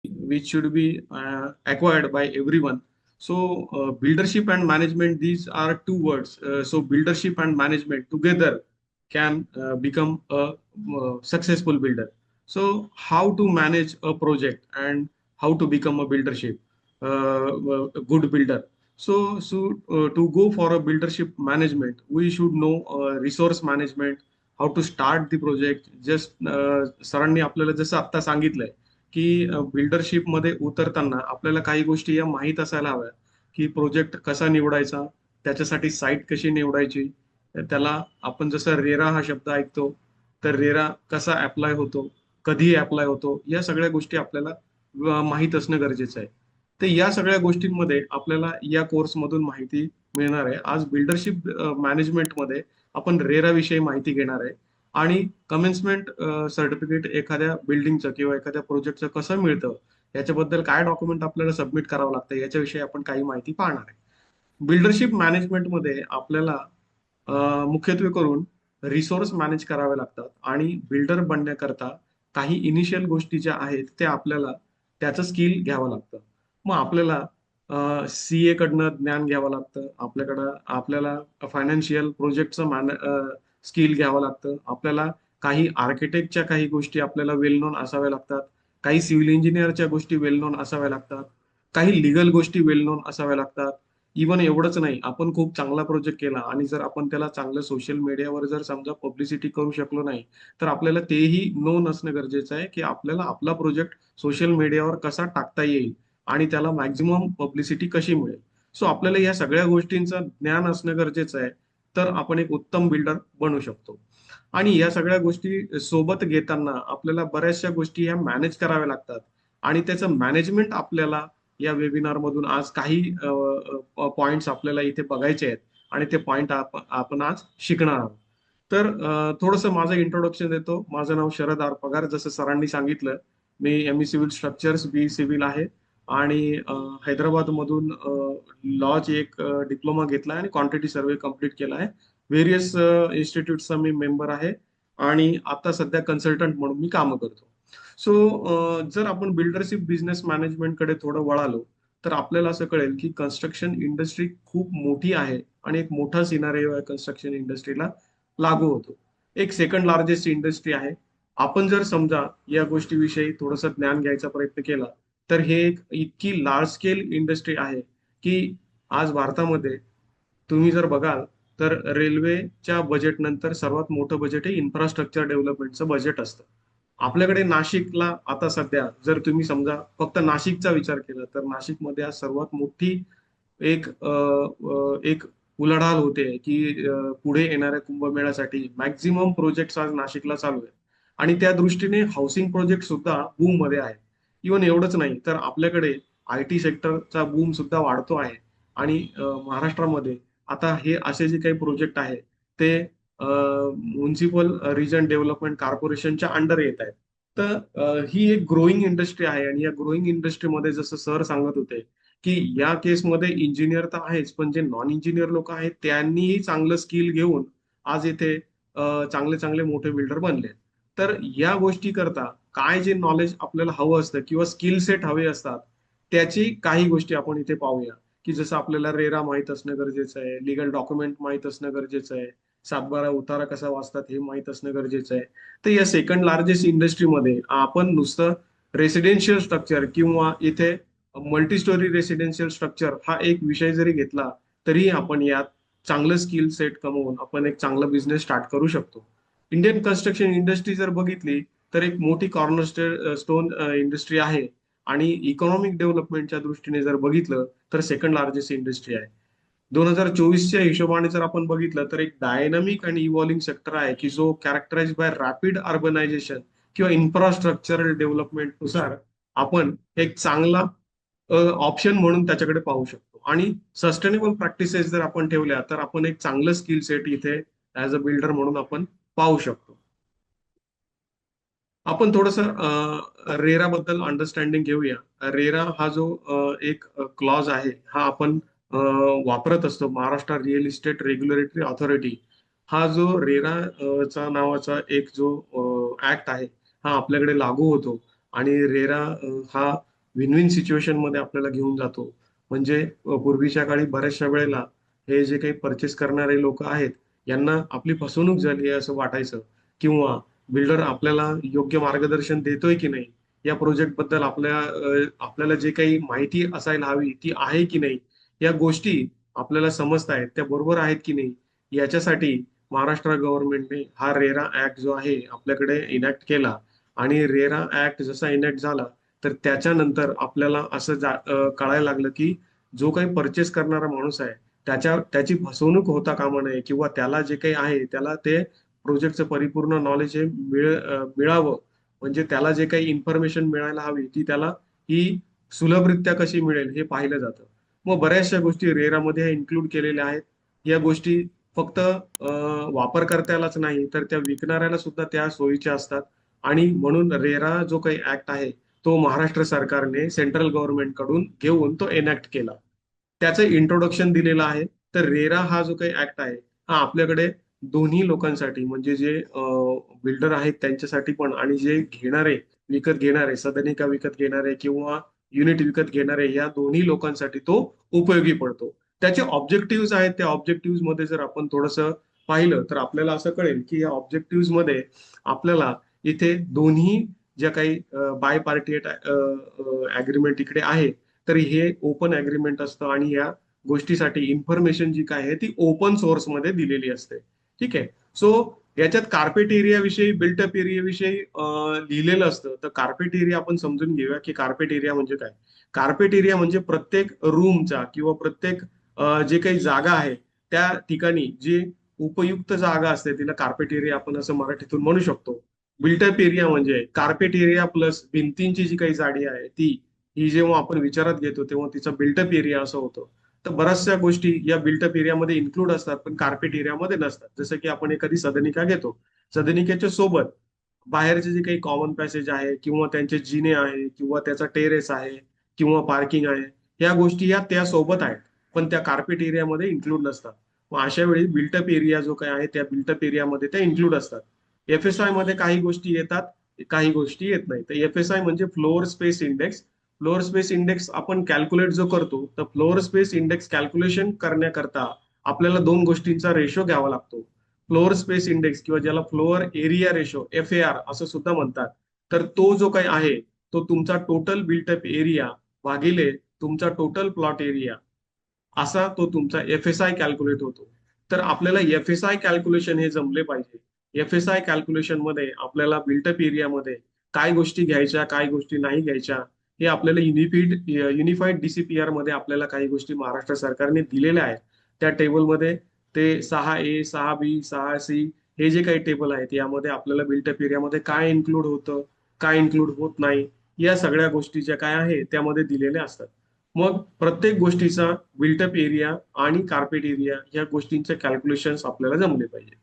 which should be acquired by everyone. So, buildership and management, these are two words. So, buildership and management together can become a successful builder. So, how to manage a project and how to become a buildership, a good builder. So to go for a buildership management, we should know resource management, how to start the project. Just सरांनी आपल्याला जसं आता सांगितलंय की buildership मध्ये उतरताना आपल्याला काही गोष्टी या माहीत असायला हव्या, की प्रोजेक्ट कसा निवडायचा, त्याच्यासाठी साईट कशी निवडायची, त्याला आपण जसं रेरा हा शब्द ऐकतो, तर रेरा कसा अप्लाय होतो, कधी अप्लाय होतो, या सगळ्या गोष्टी आपल्याला माहीत असणं गरजेचं आहे. तर या सगळ्या गोष्टींमध्ये आपल्याला या कोर्समधून माहिती मिळणार आहे. आज बिल्डरशिप मॅनेजमेंटमध्ये आपण रेरा विषयी माहिती घेणार आहे आणि कमेन्समेंट सर्टिफिकेट एखाद्या बिल्डिंगचं किंवा एखाद्या प्रोजेक्टचं कसं मिळतं, याच्याबद्दल काय डॉक्युमेंट आपल्याला सबमिट करावं लागतं, याच्याविषयी आपण काही माहिती पाहणार आहे. बिल्डरशिप मॅनेजमेंटमध्ये आपल्याला मुख्यत्वे करून रिसोर्स मॅनेज करावे लागतात आणि बिल्डर बनण्याकरता काही इनिशियल गोष्टी ज्या आहेत त्या आपल्याला त्याचं स्किल घ्यावं लागतं. मग आपल्याला सीए कडनं ज्ञान घ्यावं लागतं, आपल्याकडं आपल्याला फायनान्शियल प्रोजेक्टचं स्किल घ्यावं लागतं, आपल्याला काही आर्किटेक्टच्या काही गोष्टी आपल्याला वेल नोन असाव्या लागतात, काही सिव्हिल इंजिनिअरच्या गोष्टी वेल नोन असाव्या लागतात, काही लिगल गोष्टी वेल नोन असाव्या लागतात. इवन एवढंच नाही, आपण खूप चांगला प्रोजेक्ट केला आणि जर आपण त्याला चांगलं सोशल मीडियावर जर समजा पब्लिसिटी करू शकलो नाही, तर आपल्याला तेही नोन असणं गरजेचं आहे, की आपल्याला आपला प्रोजेक्ट सोशल मीडियावर कसा टाकता येईल आणि त्याला मॅक्झिमम पब्लिसिटी कशी मिळेल. सो आपल्याला या सगळ्या गोष्टींचं ज्ञान असणं गरजेचं आहे, तर आपण एक उत्तम बिल्डर बनू शकतो. आणि या सगळ्या गोष्टी सोबत घेताना आपल्याला बऱ्याचशा गोष्टी ह्या मॅनेज कराव्या लागतात आणि त्याचं मॅनेजमेंट आपल्याला या वेबिनार मधून आज काही पॉइंट्स आपल्याला इथे बघायचे आहेत आणि ते पॉइंट आपण आज शिकणार आहोत. तर थोडंसं माझं इंट्रोडक्शन देतो. माझं नाव शरद आर पगार. जसं सरांनी सांगितलं, मी एम ई सिव्हिल स्ट्रक्चर्स, बी सिव्हिल आहे आणि हैदराबाद मधून लॉज एक डिप्लोमा घेतला आणि क्वांटिटी सर्वे कम्प्लीट केला आहे. व्हेरियस इन्स्टिट्यूटचा मी मेंबर आहे आणि आता सध्या कन्सल्टंट म्हणून मी काम करतो. सो जर आपण बिल्डरशिप बिझनेस मॅनेजमेंटकडे थोडं वळालो, तर आपल्याला असं कळेल की कन्स्ट्रक्शन इंडस्ट्री खूप मोठी आहे आणि एक मोठा सिनारिओ आहे कन्स्ट्रक्शन इंडस्ट्रीला लागू होतो. एक सेकंड लार्जेस्ट इंडस्ट्री आहे. आपण जर समजा या गोष्टीविषयी थोडंसं ज्ञान घ्यायचा प्रयत्न केला, तर हे एक इतकी लार्ज स्केल इंडस्ट्री आहे की आज भारतामध्ये तुम्ही जर बघाल, तर रेल्वेच्या बजेट नंतर सर्वात मोठं बजेट हे इन्फ्रास्ट्रक्चर डेव्हलपमेंटचं बजेट असतं. आपल्याकडे नाशिकला आता सध्या जर तुम्ही समजा फक्त नाशिकचा विचार केला, तर नाशिकमध्ये आज सर्वात मोठी एक उलाढाल होते की पुढे येणाऱ्या कुंभमेळ्यासाठी मॅक्झिमम प्रोजेक्ट आज नाशिकला चालू आहेत आणि त्या दृष्टीने हाऊसिंग प्रोजेक्ट सुद्धा बूम मध्ये आहेत. इव्हन एवढंच नाही, तर आपल्याकडे आयटी सेक्टरचा बूम सुद्धा वाढतो आहे आणि महाराष्ट्रामध्ये आता हे असे जे काही प्रोजेक्ट आहे ते म्युन्सिपल रिजन डेव्हलपमेंट कॉर्पोरेशनच्या अंडर येत आहेत. तर ही एक ग्रोईंग इंडस्ट्री आहे आणि या ग्रोईंग इंडस्ट्रीमध्ये जसं सर सांगत होते, की या केसमध्ये इंजिनियर तर आहेच, पण जे नॉन इंजिनियर लोक आहेत त्यांनीही चांगलं स्किल घेऊन आज इथे चांगले चांगले मोठे बिल्डर बनले. तर या गोष्टी करता काय जे नॉलेज आपल्याला हवं असतं किंवा स्किल सेट हवे असतात, त्याची काही गोष्टी आपण इथे पाहूया. की जसं आपल्याला रेरा माहित असणं गरजेचं आहे, लिगल डॉक्युमेंट माहित असणं गरजेचं आहे, सातबारा उतारा कसा वाचतात हे माहित असणं गरजेचं आहे. तर या सेकंड लार्जेस्ट इंडस्ट्रीमध्ये आपण नुसतं रेसिडेन्शियल स्ट्रक्चर किंवा इथे मल्टी स्टोरी रेसिडेन्शियल स्ट्रक्चर हा एक विषय जरी घेतला, तरी आपण यात चांगलं स्किल सेट कमवून आपण एक चांगला बिझनेस स्टार्ट करू शकतो. इंडियन कन्स्ट्रक्शन इंडस्ट्री जर बघितली, तर एक मोठी कॉर्नर स्टोन इंडस्ट्री आहे आणि इकॉनॉमिक डेव्हलपमेंटच्या दृष्टीने जर बघितलं, तर सेकंड लार्जेस्ट इंडस्ट्री आहे. 2024च्या हिशोबाने जर आपण बघितलं, तर एक डायनामिक आणि इव्हॉल्विंग सेक्टर आहे की जो कॅरेक्टराइज बाय रॅपिड अर्बनायझेशन किंवा इन्फ्रास्ट्रक्चरल डेव्हलपमेंट नुसार आपण एक चांगला ऑप्शन म्हणून त्याच्याकडे पाहू शकतो. आणि सस्टेनेबल प्रॅक्टिसेस जर आपण ठेवल्या, तर आपण एक चांगलं स्किल सेट इथे ऍज अ बिल्डर म्हणून आपण पाहू शकतो. आपण थोडस रेरा बद्दल अंडरस्टँडिंग घेऊया. रेरा हा जो एक क्लॉज आहे, हा आपण वापरत असतो. Maharashtra real estate regulatory authority हा जो रेरा चा नावाचा एक जो ऍक्ट आहे, हा आपल्याकडे लागू होतो आणि रेरा हा विन विन सिच्युएशन मध्ये आपल्याला घेऊन जातो. म्हणजे पूर्वीच्या काळी बऱ्याचशा वेळेला हे जे काही परचेस करणारे लोक आहेत यांना आपली फसवणूक झाली आहे असं वाटायचं, किंवा बिल्डर आपल्याला योग्य मार्गदर्शन देतोय की नाही, या प्रोजेक्ट बद्दल आपल्याला जे काही माहिती असायला हवी ती आहे की नाही, या गोष्टी आपल्याला समजतायत त्या बरोबर आहेत की नाही, याच्यासाठी महाराष्ट्र गव्हर्नमेंटने हा रेरा ऍक्ट जो आहे आपल्याकडे इनॅक्ट केला. आणि रेरा ऍक्ट जसा इनॅक्ट झाला तर त्याच्यानंतर आपल्याला कळायला लागलं की जो काही परचेस करणारा माणूस आहे त्याची फसवणूक होता कामा नये, किंवा त्याला जे काही आहे त्याला ते प्रोजेक्टचं परिपूर्ण नॉलेज हे मिळावं. म्हणजे त्याला जे काही इन्फॉर्मेशन मिळायला हवी ती त्याला ही सुलभरित्या कशी मिळेल हे पाहिलं जातं. मग बऱ्याचशा गोष्टी रेरामध्ये इन्क्लूड केलेल्या आहेत. या गोष्टी फक्त वापरकर्त्यालाच नाही तर त्या विकणाऱ्याला सुद्धा त्या सोयीच्या असतात. आणि म्हणून रेरा जो काही ऍक्ट आहे तो महाराष्ट्र सरकारने सेंट्रल गव्हर्नमेंट कडून घेऊन तो एनॅक्ट केला. त्याचं इंट्रोडक्शन दिलेलं आहे. तर रेरा हा जो काही ऍक्ट आहे हा आपल्याकडे दोन्ही लोकांसाठी, म्हणजे जे बिल्डर आहेत त्यांच्यासाठी पण, आणि जे विकत घेणारे, सदनिका विकत घेणारे किंवा युनिट विकत घेणारे, या दोन्ही लोकांसाठी तो उपयोगी पडतो. त्याचे ऑब्जेक्टिव्ह आहेत, त्या ऑब्जेक्टिव्ह मध्ये जर आपण थोडस पाहिलं तर आपल्याला असं कळेल की या ऑब्जेक्टिव्ह मध्ये आपल्याला इथे दोन्ही ज्या काही बाय पार्टी ऍग्रीमेंट इकडे आहे, तर हे ओपन ऍग्रीमेंट असतं आणि या गोष्टीसाठी इन्फॉर्मेशन जी काय आहे ती ओपन सोर्स मध्ये दिलेली असते. ठीक आहे. सो याच्यात कार्पेट एरिया विषयी, बिल्टअप एरिया विषयी लिहिलेलं असतं. तर कार्पेट एरिया आपण समजून घेऊया की कार्पेट एरिया म्हणजे काय. कार्पेट एरिया म्हणजे प्रत्येक रूमचा किंवा प्रत्येक जे काही जागा आहे त्या ठिकाणी जी उपयुक्त जागा असते तिला कार्पेट एरिया आपण असं मराठीतून म्हणू शकतो. बिल्टअप एरिया म्हणजे कार्पेट एरिया प्लस भिंतींची जी काही जाडी आहे ती, ही जेव्हा आपण विचारात घेतो तेव्हा तिचा बिल्टअप एरिया असं होतं. तर बऱ्याचशा गोष्टी या बिल्टअप एरियामध्ये इन्क्लूड असतात पण कार्पेट एरियामध्ये नसतात. जसं की आपण एखादी सदनिका घेतो, सदनिकेच्या सोबत बाहेरचे जे काही कॉमन पॅसेज आहे किंवा त्यांचे जिने आहे किंवा त्याचा टेरेस आहे किंवा पार्किंग आहे, या गोष्टी या त्या सोबत आहेत पण त्या कार्पेट एरियामध्ये इन्क्लूड नसतात. मग अशा वेळी बिल्टअप एरिया जो काय आहे त्या बिल्टअप एरियामध्ये त्या इन्क्लूड असतात. एफएसआय मध्ये काही गोष्टी येतात, काही गोष्टी येत नाही. तर एफएसआय म्हणजे floor space index. Floor space index आपण कॅल्क्युलेट जो करतो, तर फ्लोअर स्पेस इंडेक्स कॅल्क्युलेशन करण्याकरता आपल्याला दोन गोष्टींचा रेशो घ्यावा लागतो. फ्लोअर स्पेस इंडेक्स किंवा ज्याला फ्लोअर एरिया रेशो FAR असं सुद्धा म्हणतात. तर तो जो काही आहे तो तुमचा टोटल बिल्टअप एरिया भागिले तुमचा टोटल प्लॉट एरिया, असा तो तुमचा FSI कॅल्क्युलेट होतो. तर आपल्याला FSI कॅल्क्युलेशन हे जमले पाहिजे. FSI कॅल्क्युलेशन मध्ये आपल्याला बिल्टअप एरियामध्ये काय गोष्टी घ्यायच्या, काय गोष्टी नाही घ्यायच्या, हे आपल्याला युनिफाईड DCPR मध्ये आपल्याला काही गोष्टी महाराष्ट्र सरकारने दिलेल्या आहेत. त्या टेबलमध्ये ते 6A, 6B, 6C हे जे काही टेबल आहेत यामध्ये आपल्याला बिल्टअप एरियामध्ये काय इन्क्लूड होतं, काय इन्क्लूड होत नाही, या सगळ्या गोष्टी ज्या काय आहे त्यामध्ये दिलेल्या असतात. मग प्रत्येक गोष्टीचा बिल्टअप एरिया आणि कार्पेट एरिया या गोष्टींचे कॅल्क्युलेशन्स आपल्याला जमले पाहिजे.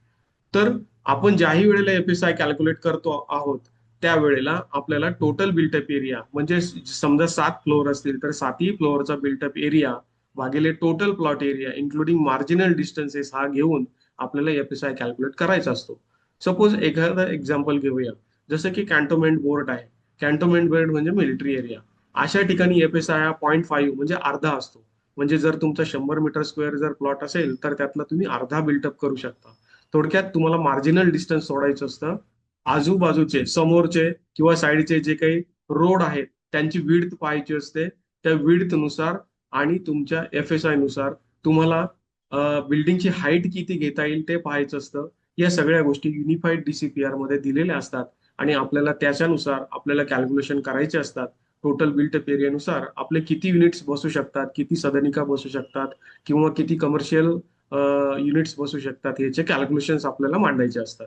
तर आपण ज्याही वेळेला FSI कॅल्क्युलेट करतो आहोत त्यावेळेला आपल्याला टोटल बिल्टअप एरिया म्हणजे समजा 7 फ्लोअर असतील तर 7ही फ्लोअरचा बिल्टअप एरिया भागिले total plot area including marginal distances हा घेऊन आपल्याला FSI कॅल्क्युलेट करायचा असतो. सपोज एखादा एक्झाम्पल घेऊया, जसं की कॅन्टोन्मेंट बोर्ड आहे. कॅन्टोन्मेंट बोर्ड म्हणजे मिलिटरी एरिया. अशा ठिकाणी FSI हा 0.5 म्हणजे अर्धा असतो. म्हणजे जर तुमचा 100 मीटर स्क्वेअर जर प्लॉट असेल तर त्यातला तुम्ही अर्धा बिल्टअप करू शकता. थोडक्यात तुम्हाला मार्जिनल डिस्टन्स सोडायचं असतं. आजूबाजूचे, समोरचे किंवा साईडचे जे काही रोड आहेत त्यांची विड्थ पाहायची असते. त्या विड्थ नुसार आणि तुमच्या FSI नुसार तुम्हाला बिल्डिंगची हाईट किती घेता येईल ते पाहायचं असतं. या सगळ्या गोष्टी युनिफाईड DCPR मध्ये दिलेल्या असतात आणि आपल्याला त्याच्यानुसार आपल्याला कॅल्क्युलेशन करायचे असतात. टोटल बिल्टअप एरियानुसार आपले किती युनिट्स बसू शकतात, किती सदनिका बसू शकतात किंवा किती कमर्शियल युनिट्स बसू शकतात, याचे कॅल्क्युलेशन्स आपल्याला मांडायचे असतात.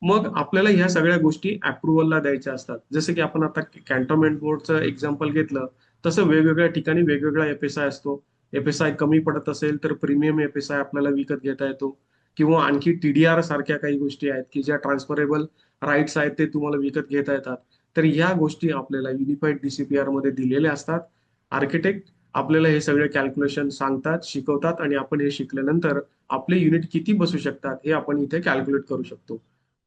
मग आपल्याला ह्या सगळ्या गोष्टी अप्रुव्हलला द्यायच्या असतात. जसं की आपण आता कॅन्टोन्मेंट बोर्डचं एक्झाम्पल घेतलं तसं वेगवेगळ्या ठिकाणी वेगवेगळा FSI असतो. FSI कमी पडत असेल तर प्रीमियम FSI आपल्याला विकत घेता येतो, किंवा आणखी TDR सारख्या काही गोष्टी आहेत की ज्या ट्रान्सफरेबल राईट्स आहेत ते तुम्हाला विकत घेता येतात. तर ह्या गोष्टी आपल्याला युनिफाईड DCPR मध्ये दिलेल्या असतात. आर्किटेक्ट आपल्याला हे सगळे कॅल्क्युलेशन सांगतात, शिकवतात आणि आपण हे शिकल्यानंतर आपले युनिट किती बसू शकतात हे आपण इथे कॅल्क्युलेट करू शकतो.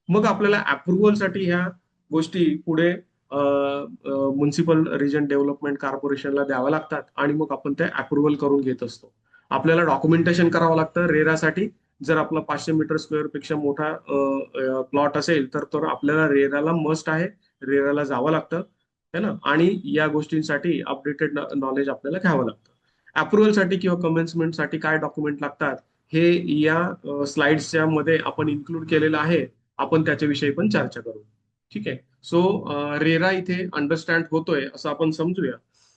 मग आपल्याला अप्रुव्हल साठी ह्या गोष्टी पुढे म्युन्सिपल रिजन डेव्हलपमेंट कॉर्पोरेशनला द्याव्या लागतात आणि मग आपण ते अप्रुव्हल करून घेत असतो. आपल्याला डॉक्युमेंटेशन करावं लागतं रेरासाठी. जर आपला 500 मीटर स्क्वेअर पेक्षा मोठा प्लॉट असेल तर आपल्याला रेराला मस्ट आहे, रेराला जावं लागतं है ना. आणि या गोष्टींसाठी अपडेटेड नॉलेज आपल्याला घ्यावं लागतं. अप्रुव्हलसाठी किंवा कमेन्समेंटसाठी काय डॉक्युमेंट लागतात हे या स्लाइड्सच्या मध्ये आपण इन्क्लूड केलेलं आहे. आपण त्याच्याविषयी पण चर्चा करू. ठीक आहे. सो रेरा इथे अंडरस्टँड होतोय असं आपण समजूया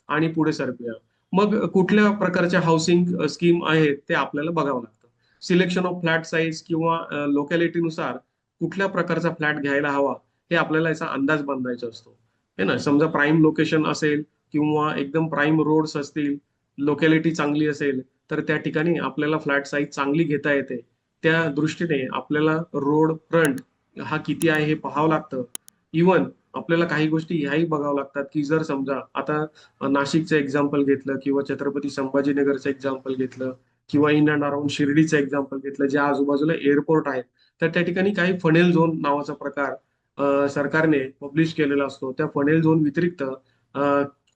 आणि पुढे सरकूया. मग कुठल्या प्रकारच्या हाऊसिंग स्कीम आहेत ते आपल्याला बघावं लागतं. सिलेक्शन ऑफ फ्लॅट साईज किंवा लोकॅलिटीनुसार कुठल्या प्रकारचा फ्लॅट घ्यायला हवा हे आपल्याला याचा अंदाज बांधायचा असतो. है ना. समजा प्राईम लोकेशन असेल किंवा एकदम प्राईम रोड्स असतील, लोकॅलिटी चांगली असेल तर त्या ठिकाणी आपल्याला फ्लॅट साईज चांगली घेता येते. त्या दृष्टीने आपल्याला रोड फ्रंट हा किती आहे हे पाहावं लागतं. इवन आपल्याला काही गोष्टी ह्याही बघावं लागतात की जर समजा आता नाशिकचं एक्झाम्पल घेतलं किंवा छत्रपती संभाजीनगरचं एक्झाम्पल घेतलं किंवा इन अँड अराउंड शिर्डीचं एक्झाम्पल घेतलं, ज्या आजूबाजूला एअरपोर्ट आहेत, तर त्या ठिकाणी काही फनेल झोन नावाचा प्रकार सरकारने पब्लिश केलेला असतो. त्या फनेल झोन व्यतिरिक्त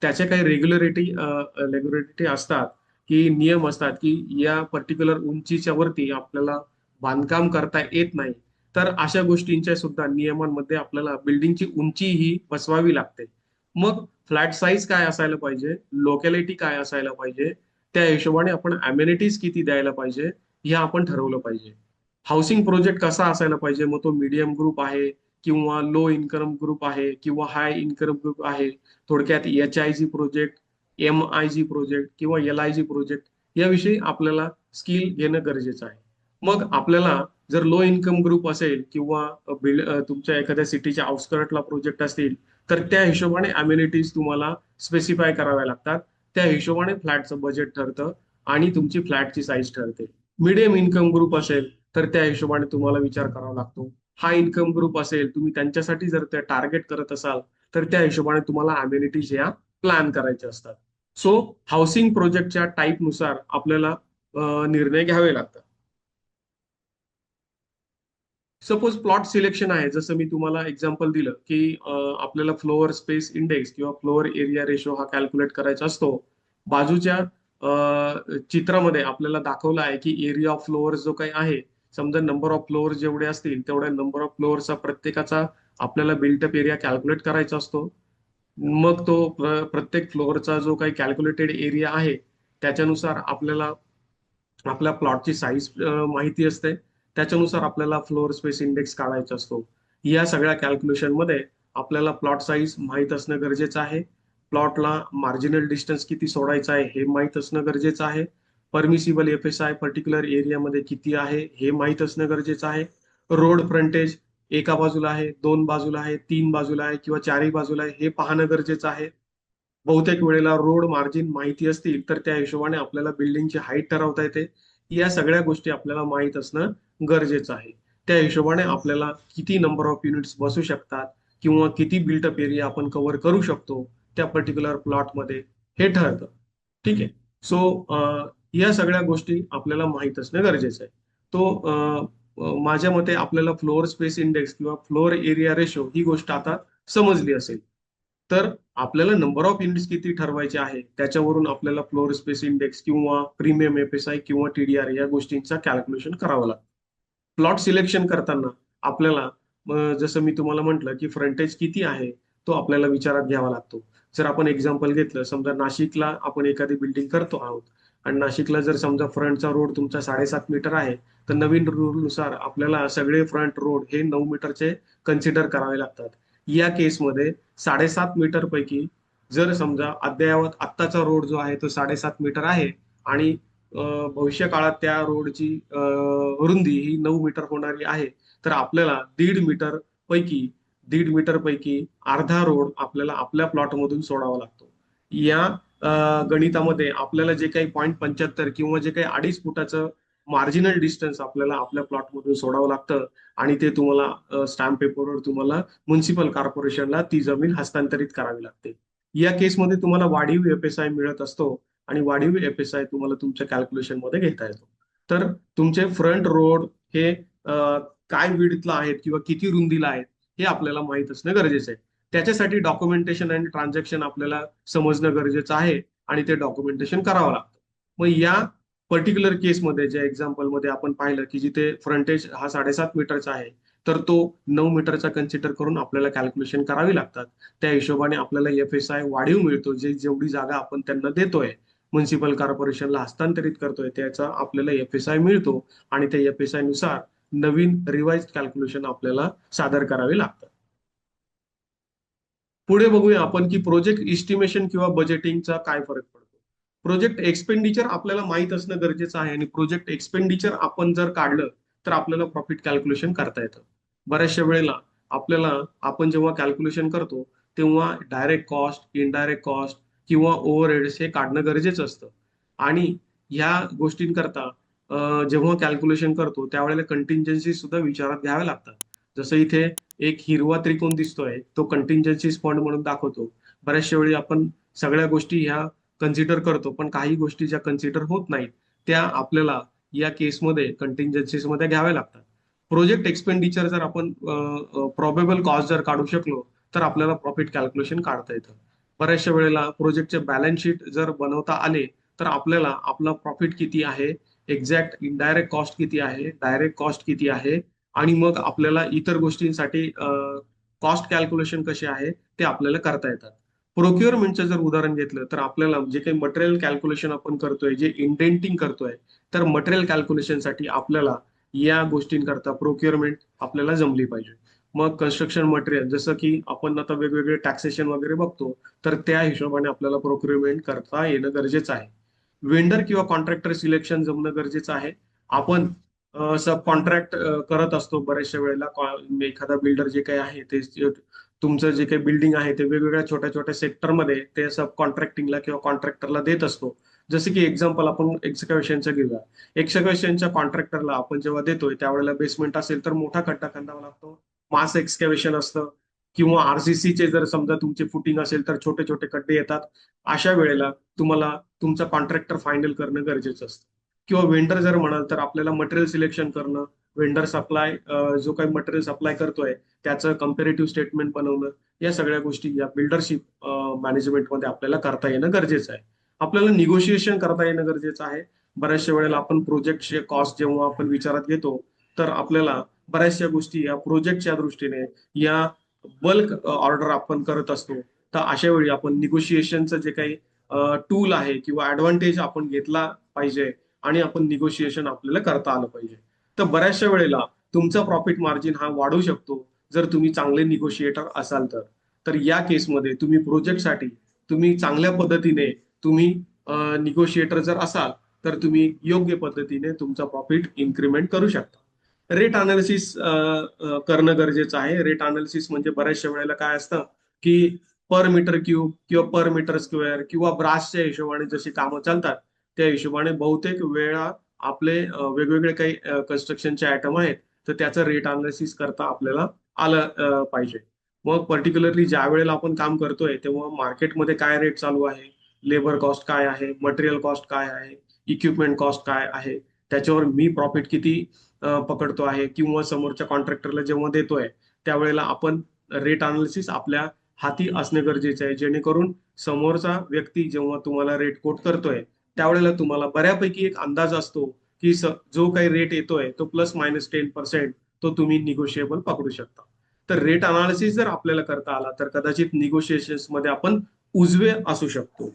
त्याच्या काही रेग्युलेटरी असतात की नियम असतात की या पर्टिक्युलर उंचीच्या वरती आपल्याला बांधकाम करता येत नाही. तर अशा गोष्टींच्या सुद्धा नियमांमध्ये आपल्याला बिल्डिंगची उंची ही बसवावी लागते. मग फ्लॅट साईज काय असायला पाहिजे, लोकॅलिटी काय असायला पाहिजे, त्या हिशोबाने आपण अमेनिटीज किती द्यायला पाहिजे हे आपण ठरवलं पाहिजे. हाऊसिंग प्रोजेक्ट कसा असायला पाहिजे, मग तो मीडियम ग्रुप आहे किंवा लो इन्कम ग्रुप आहे किंवा हाय इन्कम ग्रुप आहे. थोडक्यात HIG प्रोजेक्ट, MIG प्रोजेक्ट किंवा LIG प्रोजेक्ट याविषयी आपल्याला स्किल घेणं गरजेचं आहे. मग आपल्याला जर लो इन्कम ग्रुप असेल किंवा तुमच्या एखाद्या सिटीच्या आउटस्कर्टला प्रोजेक्ट असतील तर त्या हिशोबाने अम्युनिटीज तुम्हाला स्पेसिफाय कराव्या लागतात. त्या हिशोबाने फ्लॅटचं बजेट ठरतं आणि तुमची फ्लॅटची साईज ठरते. मिडियम इन्कम ग्रुप असेल तर त्या हिशोबाने तुम्हाला विचार करावा लागतो. हाय इन्कम ग्रुप असेल, तुम्ही त्यांच्यासाठी जर ते टार्गेट करत असाल तर त्या हिशोबाने तुम्हाला अम्युनिटीज या प्लॅन करायचे असतात. सो हाऊसिंग प्रोजेक्टच्या टाईपनुसार आपल्याला निर्णय घ्यावे लागतात. सपोज प्लॉट सिलेक्शन आहे, जसं मी तुम्हाला एक्झाम्पल दिलं की आपल्याला फ्लोअर स्पेस इंडेक्स किंवा फ्लोअर एरिया रेशो हा कॅल्क्युलेट करायचा असतो. बाजूच्या चित्रामध्ये आपल्याला दाखवलं आहे की एरिया ऑफ फ्लोअर जो काही आहे, समजा नंबर ऑफ फ्लोअर जेवढे असतील तेवढ्या नंबर ऑफ फ्लोअरचा प्रत्येकाचा आपल्याला बिल्टअप एरिया कॅल्क्युलेट करायचा असतो. मग तो प्रत्येक फ्लोअरचा जो काही कॅल्क्युलेटेड एरिया आहे त्याच्यानुसार आपल्याला आपल्या प्लॉटची साईज माहिती असते. त्याच्यानुसार आपल्याला फ्लोअर स्पेस इंडेक्स काढायचा असतो. या सगळ्या कॅल्क्युलेशन मध्ये आपल्याला प्लॉट साईज माहीत असणं गरजेचं आहे. प्लॉटला मार्जिनल डिस्टन्स किती सोडायचं आहे हे माहीत असणं गरजेचं आहे. परमिसिबल FSI पर्टिक्युलर एरियामध्ये किती आहे हे माहीत असणं गरजेचं आहे. रोड फ्रंटेज एका बाजूला आहे, दोन बाजूला आहे, तीन बाजूला आहे किंवा चारही बाजूला आहे हे पाहणं गरजेचं आहे. बहुतेक वेळेला रोड मार्जिन माहिती असतील तर त्या हिशोबाने आपल्याला बिल्डिंगची हाईट ठरवता येते. या सगळ्या गोष्टी आपल्याला माहित असणं गरजेचं आहे. त्या हिशोबाने आपल्याला किती नंबर ऑफ युनिट्स बसू शकतात किंवा किती बिल्टअप एरिया आपण कव्हर करू शकतो त्या पर्टिक्युलर प्लॉटमध्ये हे ठरतं. ठीक आहे. सो या सगळ्या गोष्टी आपल्याला माहित असणं गरजेचं आहे. माझ्या मते आपल्याला फ्लोअर स्पेस इंडेक्स किंवा फ्लोअर एरिया रेशो ही गोष्ट आता समजली असेल. तर आपल्याला नंबर ऑफ युनिट्स किती ठरवायचे आहे त्याच्यावरून आपल्याला फ्लोअर स्पेस इंडेक्स किंवा प्रीमियम FSI किंवा TDR या गोष्टींचा कॅल्क्युलेशन करावं लागतं. प्लॉट सिलेक्शन करताना आपल्याला जसं मी तुम्हाला म्हटलं की फ्रंटेज किती आहे तो आपल्याला विचारात घ्यावा लागतो. जर आपण एक्झाम्पल घेतलं, समजा नाशिकला आपण एखादी बिल्डिंग करतो आहोत आणि नाशिकला जर समजा फ्रंटचा रोड तुमचा 7.5 मीटर आहे, तर नवीन रूलनुसार आपल्याला सगळे फ्रंट रोड हे 9 मीटरचे कन्सिडर करावे लागतात. या केसमध्ये 7.5 मीटर पैकी जर समजा अद्ययावत आत्ताचा रोड जो आहे तो 7.5 मीटर आहे आणि भविष्य काळात त्या रोडची रुंदी ही 9 मीटर होणारी आहे, तर आपल्याला 1.5 मीटर पैकी अर्धा रोड आपल्याला आपल्या प्लॉटमधून सोडावा लागतो. या गणितामध्ये आपल्याला जे काही 0.75 किंवा जे काही 2.5 फुटाचं मार्जिनल डिस्टन्स आपल्याला आपल्या प्लॉटमधून सोडावं लागतं आणि ते तुम्हाला स्टॅम्प पेपरवर तुम्हाला म्युन्सिपल कॉर्पोरेशनला ती जमीन हस्तांतरित करावी लागते. या केसमध्ये तुम्हाला वाढीव FSI मिळत असतो आणि वाढीव FSI तुम्हाला तुमच्या कॅल्क्युलेशन मध्ये घेता येतो. तर तुमचे फ्रंट रोड हे काय विड्थला आहेत किंवा किती रुंदीला आहेत हे आपल्याला माहित असणं गरजेचं आहे. त्याच्यासाठी डॉक्युमेंटेशन आणि ट्रान्झॅक्शन आपल्याला समजणं गरजेचं आहे आणि ते डॉक्युमेंटेशन करावं लागतं. मग या पर्टिक्युलर केसमध्ये ज्या एक्झाम्पलमध्ये आपण पाहिलं की जिथे फ्रंटेज हा 7.5 मीटरचा आहे, तर तो 9 मीटरचा कन्सिडर करून आपल्याला कॅल्क्युलेशन करावी लागतात. त्या हिशोबाने आपल्याला FSI वाढीव मिळतो, जे जेवढी जागा आपण त्यांना देतोय, म्युन्सिपल कॉर्पोरेशनला हस्तांतरित करतोय, त्याचा आपल्याला FSI मिळतो आणि त्या FSI नुसार नवीन रिवाइज कॅल्क्युलेशन आपल्याला सादर करावे लागतात. पुढे बघूया आपण की प्रोजेक्ट इस्टिमेशन किंवा बजेटिंगचा काय फरक पडतो. प्रोजेक्ट एक्सपेंडिचर आपल्याला माहित असणं गरजेचं आहे आणि प्रोजेक्ट एक्सपेंडिचर आपण जर काढलं तर आपल्याला प्रॉफिट कॅल्क्युलेशन करता येतं. बऱ्याचशा वेळेला आपल्याला आपण जेव्हा कॅल्क्युलेशन करतो तेव्हा डायरेक्ट कॉस्ट, इनडायरेक्ट कॉस्ट किंवा ओव्हरहेड्स हे काढणं गरजेचं असतं. आणि ह्या गोष्टींकरता जेव्हा कॅल्क्युलेशन करतो त्यावेळेला कंटिंजन्सी सुद्धा विचारात घ्याव्या लागतात. जसं इथे एक हिरवा त्रिकोण दिसतोय, तो कंटिंजन्सी फंड म्हणून दाखवतो. बऱ्याचशा वेळी आपण सगळ्या गोष्टी ह्या कन्सिडर करतो, पण काही गोष्टी ज्या कन्सिडर होत नाहीत त्या आपल्याला या केसमध्ये कंटिंजन्सीज मध्ये घ्याव्या लागतात. प्रोजेक्ट एक्सपेंडिचर जर आपण प्रॉबेबल कॉस्ट जर काढू शकलो तर आपल्याला प्रॉफिट कॅल्क्युलेशन काढता येतं. बऱ्याचशा वेळेला प्रोजेक्टचे बॅलन्स शीट जर बनवता आले तर आपल्याला आपला प्रॉफिट किती आहे, एक्झॅक्ट इनडायरेक्ट कॉस्ट किती आहे, डायरेक्ट कॉस्ट किती आहे आणि मग आपल्याला इतर गोष्टींसाठी कॉस्ट कॅल्क्युलेशन कसे आहे ते आपल्याला करता येतात. प्रोक्युअरमेंटचं जर उदाहरण घेतलं तर आपल्याला जे काही मटेरियल कॅल्क्युलेशन आपण करतोय, जे इंडेंटिंग करतोय, तर मटेरियल कॅल्क्युलेशनसाठी आपल्याला या गोष्टींकरता प्रोक्युअरमेंट आपल्याला जमली पाहिजे. मग कन्स्ट्रक्शन मटेरियल जसं की आपण आता वेगवेगळे टॅक्सेशन वगैरे बघतो, तर त्या हिशोबाने आपल्याला प्रोक्युरमेंट करता येणं गरजेचं आहे. वेंडर किंवा कॉन्ट्रॅक्टर सिलेक्शन जमणं गरजेचं आहे. आपण सब कॉन्ट्रॅक्ट करत असतो बऱ्याचशा वेळेला. एखादा बिल्डर जे काही आहे ते तुमचं जे काही बिल्डिंग आहे ते वेगवेगळ्या छोट्या छोट्या सेक्टरमध्ये ते सब कॉन्ट्रॅक्टिंगला किंवा कॉन्ट्रॅक्टरला देत असतो. जसं की एक्झाम्पल आपण एक्सकॅव्हेशनचं घेऊया. एक्सकॅव्हेशनच्या कॉन्ट्रॅक्टरला आपण जेव्हा देतोय त्यावेळेला बेसमेंट असेल तर मोठा खड्डा खंदावा लागतो, मास एक्सकॅव्हेशन असतं, किंवा RCCचे जर समजा तुमचे फुटिंग असेल तर छोटे छोटे खड्डे येतात. अशा वेळेला तुम्हाला तुमचा कॉन्ट्रॅक्टर फायनल करणं गरजेचं असतं. किंवा वेंडर जर म्हणाल तर आपल्याला मटेरियल सिलेक्शन करणं, वेंडर सप्लाय जो काही मटेरियल सप्लाय करतोय त्याचं कम्पॅरेटिव्ह स्टेटमेंट बनवणं, या सगळ्या गोष्टी या बिल्डरशिप मॅनेजमेंटमध्ये आपल्याला करता येणं गरजेचं आहे. आपल्याला निगोशिएशन करता येणं गरजेचं आहे. बऱ्याचशा वेळेला आपण प्रोजेक्टचे कॉस्ट जेव्हा आपण विचारात घेतो तर आपल्याला बऱ्याचशा गोष्टी या प्रोजेक्टच्या दृष्टीने या बल्क ऑर्डर आपण करत असतो. तर अशा वेळी आपण निगोशिएशनचं जे काही टूल आहे किंवा ऍडव्हान्टेज आपण घेतला पाहिजे आणि आपण निगोशिएशन आपल्याला करता आलं पाहिजे. तर बऱ्याचशा वेळेला तुमचा प्रॉफिट मार्जिन हा वाढू शकतो जर तुम्ही चांगले निगोशिएटर असाल तर. तर या केसमध्ये तुम्ही प्रोजेक्टसाठी तुम्ही चांगल्या पद्धतीने तुम्ही निगोशिएटर जर असाल तर तुम्ही योग्य पद्धतीने तुमचा प्रॉफिट इन्क्रीमेंट करू शकता. रेट अनालिसिस करणं गरजेचं आहे. रेट अनालिसिस म्हणजे बऱ्याचशा वेळेला काय असतं की पर मीटर क्यूब किंवा पर मीटर स्क्वेअर किंवा ब्रासच्या हिशोबाने जशी कामं चालतात त्या हिशोबाने बहुतेक वेळा आपले वेगवेगळे काही कन्स्ट्रक्शनचे आयटम आहेत तर त्याचं रेट अनालिसिस करता आपल्याला आलं पाहिजे. मग पर्टिक्युलरली ज्या वेळेला आपण काम करतोय तेव्हा मार्केटमध्ये काय रेट चालू आहे, लेबर कॉस्ट काय आहे, मटेरियल कॉस्ट काय आहे, इक्विपमेंट कॉस्ट काय आहे, त्याच्यावर मी प्रॉफिट किती पकडतो आहे किंवा समोरच्या कॉन्ट्रॅक्टरला जेव्हा देतोय त्यावेळेला आपण रेट अनालिसिस आपल्या हाती असणे गरजेचे आहे, जेणेकरून समोरचा व्यक्ती जेव्हा तुम्हाला रेट कोट करतोय त्यावेळेला तुम्हाला बऱ्यापैकी एक अंदाज असतो की जो काही रेट येतोय तो ±10% तो तुम्ही निगोशिएबल पकडू शकता. तर रेट अनालिसिस जर आपल्याला करता आला तर कदाचित निगोशिएशन्स मध्ये आपण उजवे असू शकतो.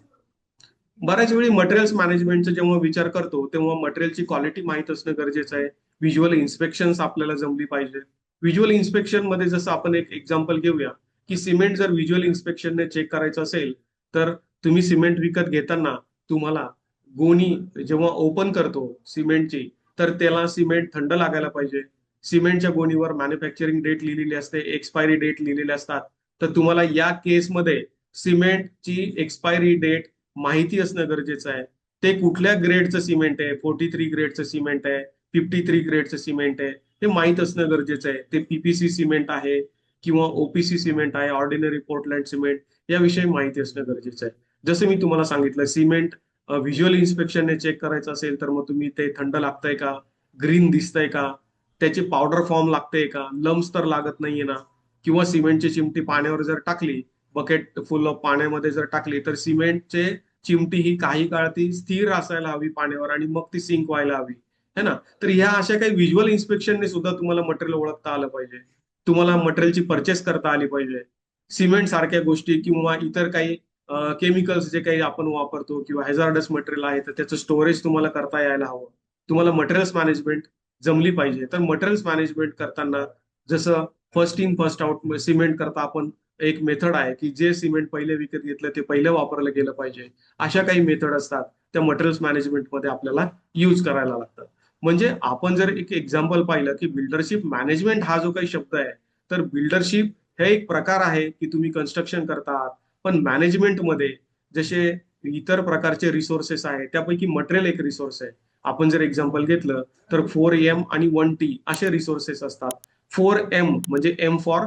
बऱ्याच वेळी मटेरियल्स मॅनेजमेंटचा जेव्हा विचार करतो तेव्हा मटेरियलची क्वालिटी माहित असणं गरजेचं आहे. व्हिज्युअल इन्स्पेक्शन्स आपल्याला जमली पाहिजे. व्हिज्युअल इन्स्पेक्शन मध्ये जसं आपण एक एक्झाम्पल घेऊया की सिमेंट जर व्हिज्युअल इन्स्पेक्शनने चेक करायचं असेल तर तुम्ही सिमेंट विकत घेताना तुम्हाला गोणी जेव्हा ओपन करतो सिमेंटची तर त्याला सिमेंट थंड लागायला पाहिजे. सिमेंटच्या गोणीवर मॅन्युफॅक्चरिंग डेट लिहिलेली असते, एक्सपायरी डेट लिहिलेले असतात. तर तुम्हाला या केसमध्ये सिमेंटची एक्सपायरी डेट माहिती असणं गरजेचं आहे. ते कुठल्या ग्रेडचं सिमेंट आहे, 43 ग्रेडचं सिमेंट आहे, 53 ग्रेडचं सिमेंट आहे, हे माहित असणं गरजेचं आहे. ते PPC सिमेंट आहे किंवा OPC सिमेंट आहे, ऑर्डिनरी पोर्टलँड सिमेंट, याविषयी माहिती असणं गरजेचं आहे. जसं मी तुम्हाला सांगितलं सिमेंट व्हिज्युअल इन्स्पेक्शनने चेक करायचं असेल तर मग तुम्ही ते थंड लागतंय का, ग्रीन दिसतंय का, त्याची पावडर फॉर्म लागते का, लम्स तर लागत नाहीये ना, किंवा सिमेंटची चिमटी पाण्यावर जर टाकली, बकेट फुल ऑफ पाण्यामध्ये जर टाकली, तर सिमेंटचे चिमटी ही काही काळ ती स्थिर असायला हवी पाण्यावर आणि मग ती सिंक व्हायला हवी, है ना. तर ह्या अशा काही व्हिज्युअल इन्स्पेक्शनने सुद्धा तुम्हाला मटेरियल ओळखता आलं पाहिजे. तुम्हाला मटेरियलची परचेस करता आली पाहिजे. सिमेंट सारख्या गोष्टी किंवा इतर काही केमिकल्स जे काही आपण वापरतो किंवा हॅझार्डस मटेरियल आहे, तर त्याचं स्टोरेज तुम्हाला करता यायला हवं. तुम्हाला मटेरियल्स मॅनेजमेंट जमली पाहिजे. तर मटेरियल्स मॅनेजमेंट करताना जसं first in first out cement करता आपण एक मेथड आहे की जे सिमेंट पहिले विकत घेतलं ते पहिले वापरलं गेलं पाहिजे. अशा काही मेथड असतात त्या मटेरियल्स मॅनेजमेंटमध्ये आपल्याला यूज करायला लागतात. म्हणजे आपण जर एक एक्झाम्पल पाहिलं की बिल्डरशिप मॅनेजमेंट हा जो काही शब्द आहे, तर बिल्डरशिप हे एक प्रकार आहे की तुम्ही कन्स्ट्रक्शन करता, पण मॅनेजमेंटमध्ये जसे इतर प्रकारचे रिसोर्सेस आहे त्यापैकी मटेरियल एक रिसोर्स आहे. आपण जर एक्झाम्पल घेतलं तर 4M आणि 1T असे रिसोर्सेस असतात. 4M म्हणजे M for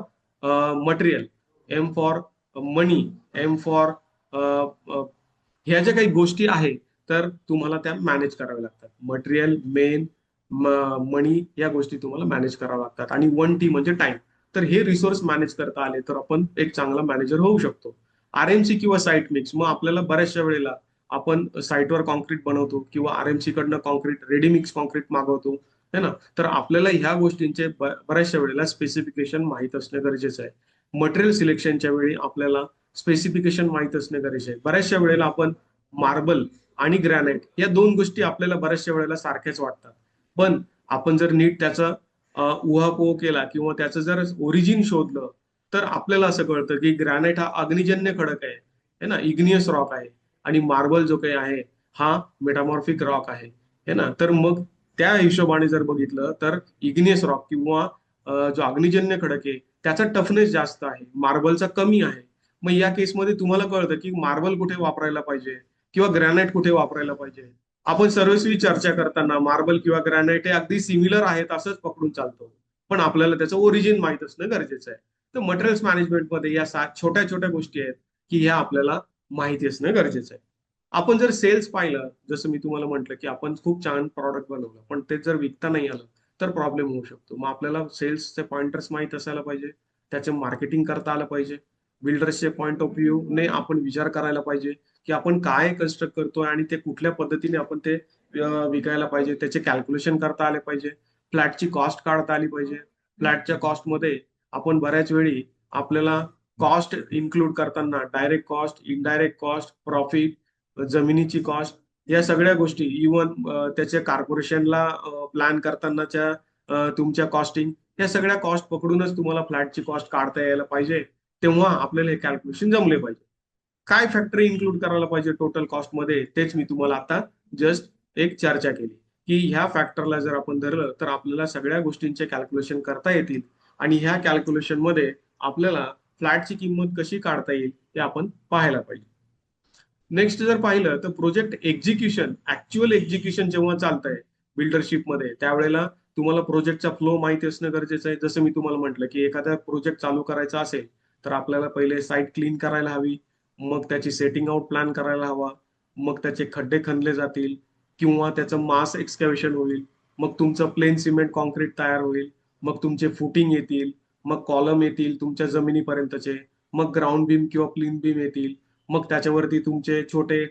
material, M for money, M for ह्या ज्या काही गोष्टी आहेत तर तुम्हाला त्या मॅनेज कराव्या लागतात. मटेरियल, मेन, मनी या गोष्टी तुम्हाला मॅनेज कराव्या लागतात. आणि 1T म्हणजे टाइम. तर हे रिसोर्स मॅनेज करता आले तर आपण एक चांगला मॅनेजर होऊ शकतो. RMC किंवा साईट मिक्स, मग आपल्याला बऱ्याचशा वेळेला आपण साईटवर कॉन्क्रीट बनवतो किंवा RMC कडनं कॉन्क्रीट रेडी मिक्स कॉन्क्रीट मागवतो, है ना. तर आपल्याला ह्या गोष्टींचे बऱ्याचशा वेळेला स्पेसिफिकेशन माहीत असणं गरजेचं आहे. मटेरियल सिलेक्शनच्या वेळी आपल्याला स्पेसिफिकेशन माहीत असणं गरजेचं आहे. बऱ्याचशा वेळेला आपण मार्बल आणि ग्रॅनाइट या दोन गोष्टी आपल्याला बऱ्याचशा वेळेला सारख्याच वाटतात. पण आपण जर नीट त्याचा उहापोह केला किंवा त्याचं जर ओरिजिन शोधलं, तर आपल्याला असं कळतं की ग्रॅनाइट हा अग्निजन्य खडक आहे, है ना, इग्नियस रॉक आहे. आणि मार्बल जो काही आहे हा मेटामॉर्फिक रॉक आहे, है ना. तर मग त्या हिशोबाने जर बघितलं तर इग्नियस रॉक किंवा जो अग्निजन्य खडक आहे त्याचा टफनेस जास्त आहे, मार्बलचा कमी आहे. मग या केसमध्ये तुम्हाला कळतं की मार्बल कुठे वापरायला पाहिजे किंवा ग्रॅनाइट कुठे वापरायला पाहिजे. आपण सर्वस्वी चर्चा करताना मार्बल किंवा ग्रॅनाइट हे अगदी सिमिलर आहेत असंच पकडून चालतो, पण आपल्याला त्याचं ओरिजिन माहित असणं गरजेचं आहे. तर मटेरियल्स मॅनेजमेंटमध्ये या छोट्या छोट्या गोष्टी आहेत की ह्या आपल्याला माहिती असणं गरजेचं आहे. आपण जर सेल्स पाहिलं, जसं मी तुम्हाला म्हटलं की आपण खूप छान प्रॉडक्ट बनवलं पण ते जर विकता नाही आलं तर प्रॉब्लेम होऊ शकतो. मग आपल्याला सेल्सचे पॉइंटर्स माहित असायला पाहिजे, त्याचे मार्केटिंग करता आलं पाहिजे. बिल्डर्सचे पॉईंट ऑफ व्ह्यू ने आपण विचार करायला पाहिजे की आपण काय कन्स्ट्रक्ट करतोय आणि ते कुठल्या पद्धतीने आपण ते विकायला पाहिजे. त्याचे कॅल्क्युलेशन करता आले पाहिजे. फ्लॅटची कॉस्ट काढता आली पाहिजे. फ्लॅटच्या कॉस्टमध्ये आपण बऱ्याच वेळी आपल्याला कॉस्ट इन्क्लूड करताना direct cost, indirect cost, profit, जमिनीची कॉस्ट या सगळ्या गोष्टी, इव्हन त्याच्या कॉर्पोरेशनला प्लॅन करतानाच्या तुमच्या कॉस्टिंग, या सगळ्या कॉस्ट पकडूनच तुम्हाला फ्लॅटची कॉस्ट काढता यायला पाहिजे. तेव्हा आपल्याला हे कॅल्क्युलेशन जमले पाहिजे. काय फॅक्टरी इन्क्लूड करायला पाहिजे टोटल कॉस्टमध्ये तेच मी तुम्हाला आता जस्ट एक चर्चा केली की ह्या फॅक्टरला जर आपण धरलं तर आपल्याला सगळ्या गोष्टींचे कॅल्क्युलेशन करता येतील आणि ह्या कॅल्क्युलेशन मध्ये आपल्याला फ्लॅटची किंमत कशी काढता येईल हे आपण पाहायला पाहिजे. नेक्स्ट जर पाहिलं तर प्रोजेक्ट एक्झिक्युशन, ऍक्च्युअल एक्झिक्युशन जेव्हा चालतंय बिल्डरशिपमध्ये त्यावेळेला तुम्हाला प्रोजेक्टचा फ्लो माहिती असणं गरजेचं आहे. जसं मी तुम्हाला म्हटलं की एखादा प्रोजेक्ट चालू करायचा असेल तर आपल्याला पहिले साईट क्लीन करायला हवी, मग त्याची सेटिंग आउट प्लॅन करायला हवा, मग त्याचे खड्डे खणले जातील किंवा त्याचं मास एक्सकॅव्हेशन होईल, मग तुमचं प्लेन सिमेंट कॉन्क्रीट तयार होईल, मग तुमचे फुटिंग येतील, मग कॉलम येतील तुमच्या जमिनीपर्यंतचे, मग ग्राउंड बीम किंवा प्लिन बीम येतील, मग त्याच्यावरती तुमचे छोटे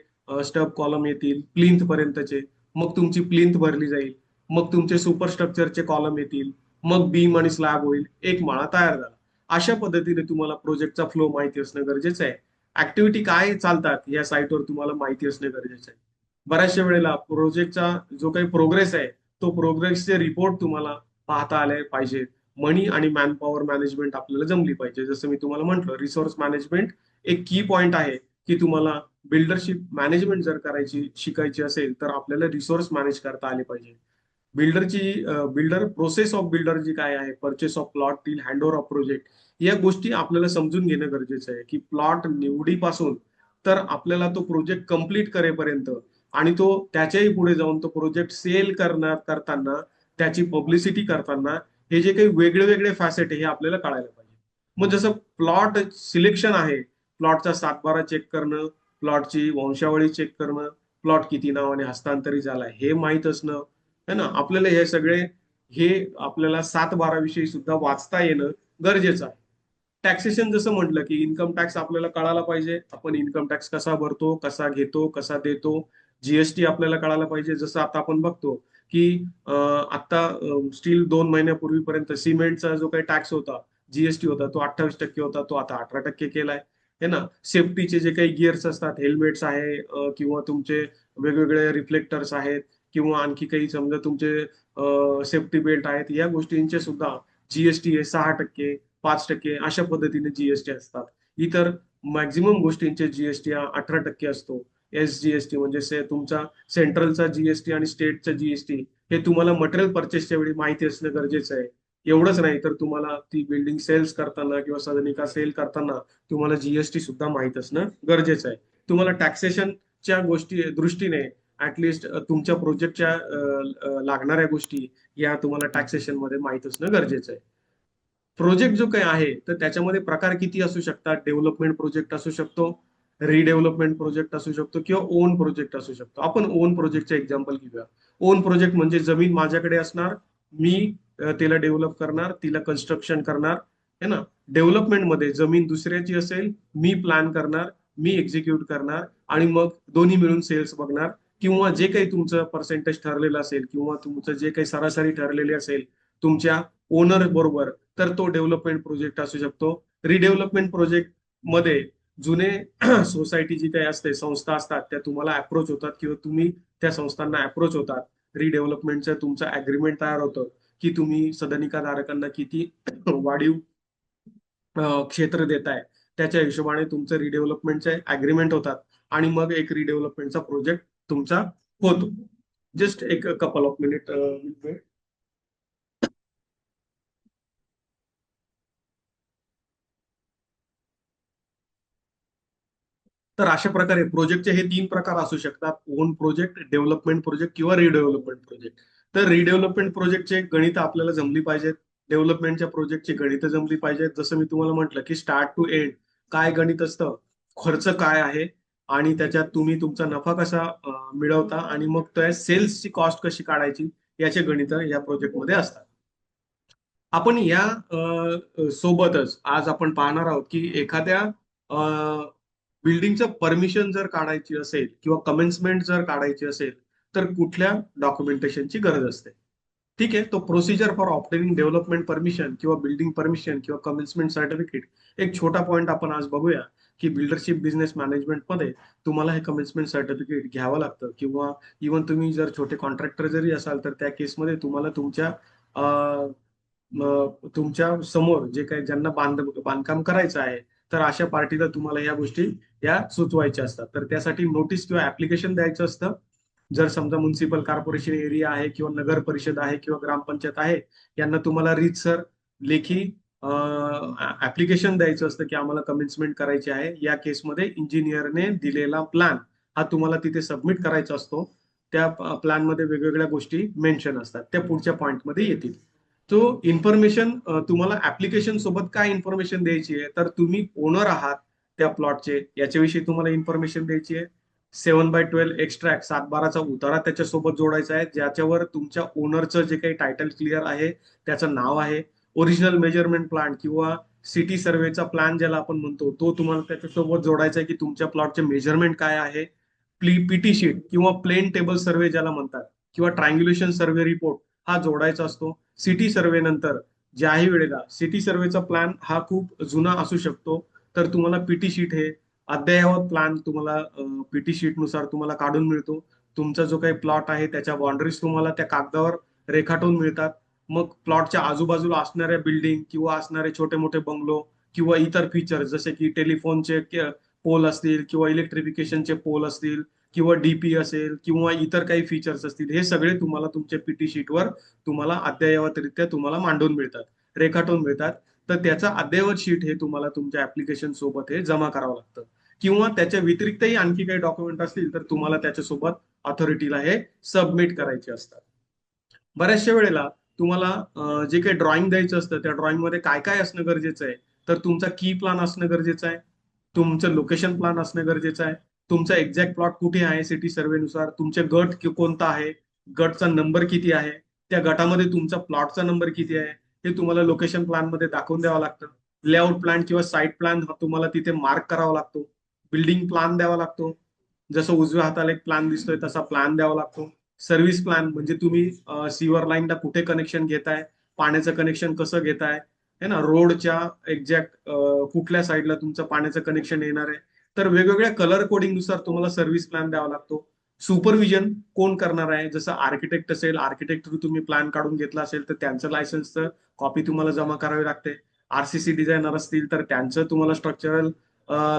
स्टब कॉलम येतील प्लिंथ पर्यंतचे, मग तुमची प्लिंथ भरली जाईल, मग तुमचे सुपरस्ट्रक्चरचे कॉलम येतील, मग बीम आणि स्लॅब होईल, एक माळा तयार झाला. अशा पद्धतीने तुम्हाला प्रोजेक्टचा फ्लो माहिती असणं गरजेचं आहे. ऍक्टिव्हिटी काय चालतात या साईटवर तुम्हाला माहिती असणं गरजेचं आहे. बऱ्याचशा वेळेला प्रोजेक्टचा जो काही प्रोग्रेस आहे तो प्रोग्रेसचे रिपोर्ट तुम्हाला पाहता आले पाहिजे. मनी आणि मॅनपॉवर मॅनेजमेंट आपल्याला जमली पाहिजे. जसं मी तुम्हाला म्हटलं रिसोर्स मॅनेजमेंट एक की पॉइंट आहे की तुम्हाला बिल्डरशिप मॅनेजमेंट जर करायची शिकायची असेल तर आपल्याला रिसोर्स मॅनेज करता आले पाहिजे. बिल्डर प्रोसेस ऑफ बिल्डर जी काय आहे, purchase of plot till handover of project, या गोष्टी आपल्याला समजून घेणं गरजेचं आहे की प्लॉट निवडीपासून तर आपल्याला तो प्रोजेक्ट कम्प्लीट करेपर्यंत आणि तो त्याच्याही पुढे जाऊन तो प्रोजेक्ट सेल करताना त्याची पब्लिसिटी करताना हे जे काही वेगळे वेगळे फॅसेट आहे हे आपल्याला कळायला पाहिजे. मग जसं प्लॉट सिलेक्शन आहे, प्लॉटचा सातबारा चेक करणं, प्लॉटची वंशावळी चेक करणं, प्लॉट किती नावाने हस्तांतरित झाला हे माहीत असणं, है ना. आपल्याला हे सगळे हे आपल्याला 7/12 विषयी सुद्धा वाचता येणं गरजेचं आहे. टॅक्सेशन जसं म्हटलं की इन्कम टॅक्स आपल्याला कळायला पाहिजे, आपण इन्कम टॅक्स कसा भरतो, कसा घेतो, कसा देतो. जीएसटी आपल्याला कळायला पाहिजे. जसं आता आपण बघतो की आता स्टील 2 महिन्यापूर्वीपर्यंत सिमेंटचा जो काही टॅक्स होता, जीएसटी होता, तो 28% होता, तो आता 18% केलाय. है ना. सेफ्टीचे जे काही गिअर्स असतात, हेल्मेट्स आहे किंवा तुमचे वेगवेगळे रिफ्लेक्टर्स आहेत किंवा आणखी काही समजा तुमचे सेफ्टी बेल्ट आहेत, या गोष्टींचे सुद्धा जीएसटी हे 6%, 5% अशा पद्धतीने जीएसटी असतात. इतर मॅक्झिमम गोष्टींचे जीएसटी हा 18% असतो. एसजीएसटी म्हणजे तुमचा सेंट्रलचा जीएसटी आणि स्टेटचा जीएसटी हे तुम्हाला मटेरियल परचेसच्या वेळी माहिती असणं गरजेचं आहे. एवढंच नाही तर तुम्हाला ती बिल्डिंग सेल्स करताना किंवा सदनिका सेल करताना तुम्हाला जीएसटी सुद्धा माहित असणं गरजेचं आहे. तुम्हाला टॅक्सेशनच्या गोष्टी दृष्टीने ऍटलिस्ट तुमच्या प्रोजेक्टच्या लागणाऱ्या गोष्टी या तुम्हाला टॅक्सेशन मध्ये माहित असणं गरजेचं आहे. प्रोजेक्ट जो काही आहे तर त्याच्यामध्ये प्रकार किती असू शकतात. डेव्हलपमेंट प्रोजेक्ट असू शकतो, रिडेव्हलपमेंट प्रोजेक्ट असू शकतो किंवा ओन प्रोजेक्ट असू शकतो. आपण ओन प्रोजेक्टचे एक्झाम्पल घेऊया. ओन प्रोजेक्ट म्हणजे जमीन माझ्याकडे असणार, मी तिला डेव्हलप करणार, तिला कन्स्ट्रक्शन करणार, है ना. डेव्हलपमेंट मध्ये जमीन दुसऱ्याची असेल, मी प्लॅन करणार, मी एक्झिक्यूट करणार आणि मग दोन्ही मिळून सेल्स बघणार किंवा जे काही तुमचं पर्सेंटेज ठरलेलं असेल किंवा तुमचं जे काही सरासरी ठरलेली असेल तुमच्या ओनर बरोबर, तर तो डेव्हलपमेंट प्रोजेक्ट असू शकतो. रिडेव्हलपमेंट प्रोजेक्ट मध्ये जुने सोसायटी जी काही असते, संस्था असतात, त्या तुम्हाला अप्रोच होतात किंवा तुम्ही त्या संस्थांना अप्रोच होतात. रिडेव्हलपमेंटचं तुमचं अग्रीमेंट तयार होतं की तुम्ही सदनिका धारकांना किती वाढीव क्षेत्र देताय, त्याच्या हिशोबाने तुमचं रिडेव्हलपमेंटचे अग्रीमेंट होतात आणि मग एक रिडेव्हलपमेंटचा प्रोजेक्ट तुमचा होतो. जस्ट एक कपल ऑफ मिनिट. तर अशा प्रकारे प्रोजेक्टचे हे 3 प्रकार असू शकतात: ओन प्रोजेक्ट, डेव्हलपमेंट प्रोजेक्ट किंवा रिडेव्हलपमेंट प्रोजेक्ट. तर रिडेव्हलपमेंट प्रोजेक्टचे गणित आपल्याला जमली पाहिजेत, डेव्हलपमेंटच्या प्रोजेक्टची गणित जमली पाहिजेत. जसं मी तुम्हाला म्हटलं की स्टार्ट टू एंड काय गणित असतं, खर्च काय आहे आणि त्याच्यात तुम्ही तुमचा नफा कसा मिळवता आणि मग त्या सेल्सची कॉस्ट कशी काढायची, याचे गणित या प्रोजेक्टमध्ये असतात. आपण या सोबतच आज आपण पाहणार आहोत की एखाद्या बिल्डिंगचं परमिशन जर काढायची असेल किंवा कमेन्समेंट जर काढायची असेल तर कुठल्या डॉक्युमेंटेशनची गरज असते. ठीक आहे. तो procedure for obtaining development permission किंवा बिल्डिंग परमिशन किंवा कमेन्समेंट सर्टिफिकेट, एक छोटा पॉईंट आपण आज बघूया की बिल्डरशिप बिझनेस मॅनेजमेंट मध्ये तुम्हाला हे कमेन्समेंट सर्टिफिकेट घ्यावं लागतं किंवा इव्हन तुम्ही जर छोटे कॉन्ट्रॅक्टर जरी असाल तर त्या केसमध्ये तुम्हाला तुमच्या तुमच्या समोर जे काही ज्यांना बांधकाम करायचं आहे तर अशा पार्टीला तुम्हाला या गोष्टी या सुचवायच्या असतात. तर त्यासाठी नोटीस किंवा ऍप्लिकेशन द्यायचं असतं. जर समजा म्युन्सिपल कॉर्पोरेशन एरिया आहे किंवा नगर परिषद आहे किंवा ग्रामपंचायत आहे, यांना तुम्हाला रीतसर लेखी ऍप्लिकेशन द्यायचं असतं की आम्हाला कमेन्समेंट करायची आहे. या केसमध्ये इंजिनियरने दिलेला प्लॅन हा तुम्हाला तिथे सबमिट करायचा असतो. त्या प्लॅन मध्ये वेगवेगळ्या गोष्टी मेन्शन असतात, त्या पुढच्या पॉईंटमध्ये येतील. तो इन्फॉर्मेशन तुम्हाला ऍप्लिकेशन सोबत काय इन्फॉर्मेशन द्यायची आहे, तर तुम्ही ओनर आहात त्या प्लॉटचे याच्याविषयी तुम्हाला इन्फॉर्मेशन द्यायची आहे. 7/12 एक्स्ट्रॅक्ट 7/12चा उतारा त्याच्यासोबत जोडायचा आहे, ज्याच्यावर तुमच्या ओनरचं जे काही टायटल क्लिअर आहे त्याचं नाव आहे. ओरिजिनल मेजरमेंट प्लॅन किंवा सिटी सर्वेचा प्लॅन ज्याला आपण म्हणतो, तो तुम्हाला त्याच्यासोबत जोडायचा आहे की तुमच्या प्लॉटचे मेजरमेंट काय आहे. पीटी शीट किंवा प्लेन टेबल सर्वे ज्याला म्हणतात किंवा ट्रायंग्युलेशन सर्वे रिपोर्ट हा जोडायचा असतो. सिटी सर्वे नंतर ज्याही वेळेला सिटी सर्वेचा प्लॅन हा खूप जुना असू शकतो, तर तुम्हाला पीटी शीट हे अद्ययावत प्लॅन तुम्हाला पीटी शीट नुसार तुम्हाला काढून मिळतो. तुमचा जो काही प्लॉट आहे त्याच्या बाउंड्रीज तुम्हाला त्या कागदावर रेखाटून मिळतात. मग प्लॉटच्या आजूबाजूला असणाऱ्या बिल्डिंग किंवा असणारे छोटे मोठे बंगलो किंवा इतर फीचर्स जसे की टेलिफोनचे पोल असतील किंवा इलेक्ट्रिफिकेशनचे पोल असतील किंवा डीपी असेल किंवा इतर काही फीचर्स असतील, हे सगळे तुम्हाला तुमच्या पीटी शीटवर तुम्हाला अद्ययावतरित्या तुम्हाला मांडून मिळतात, रेखाटून मिळतात. तर त्याचा अद्ययावत शीट हे तुम्हाला तुमच्या ऍप्लिकेशन सोबत हे जमा करावं लागतं किंवा त्याच्या व्यतिरिक्तही आणखी काही डॉक्युमेंट असतील तर तुम्हाला त्याच्यासोबत ऑथॉरिटीला हे सबमिट करायचे असतात. बऱ्याचशा वेळेला तुम्हाला जे काही ड्रॉइंग द्यायचं असतं त्या ड्रॉइंग मध्ये काय काय असणं गरजेचं आहे, तर तुमचा की प्लॅन असणं गरजेचं आहे, तुमचं लोकेशन प्लॅन असणं गरजेचं आहे, तुमचा एक्झॅक्ट प्लॉट कुठे आहे सिटी सर्वेनुसार, तुमचे गट कोणता आहे, गटचा नंबर किती आहे, त्या गटामध्ये तुमचा प्लॉटचा नंबर किती आहे, हे तुम्हाला लोकेशन प्लॅन मध्ये दाखवून द्यावं लागतं. लेआउट प्लॅन किंवा साईट प्लॅन तुम्हाला तिथे मार्क करावा लागतो. बिल्डिंग प्लॅन द्यावा लागतो. जसं उजव्या हाताला एक प्लॅन दिसतोय तसा प्लॅन द्यावा लागतो. सर्व्हिस प्लॅन म्हणजे तुम्ही सीवर लाईनला कुठे कनेक्शन घेताय, पाण्याचं कनेक्शन कसं घेताय, है ना, रोडच्या एक्झॅक्ट कुठल्या साईडला तुमचं पाण्याचं कनेक्शन येणार आहे. तर वेगवेगळ्या कलर कोडिंग नुसार तुम्हाला सर्व्हिस प्लॅन द्यावा लागतो. सुपरविजन कोण करणार आहे, जसं आर्किटेक्ट असेल, आर्किटेक्ट थ्रू तुम्ही प्लॅन काढून घेतला असेल तर त्यांचं लायसन्सचं कॉपी तुम्हाला जमा करावी लागते. आरसीसी डिझायनर असतील तर त्यांचं तुम्हाला स्ट्रक्चरल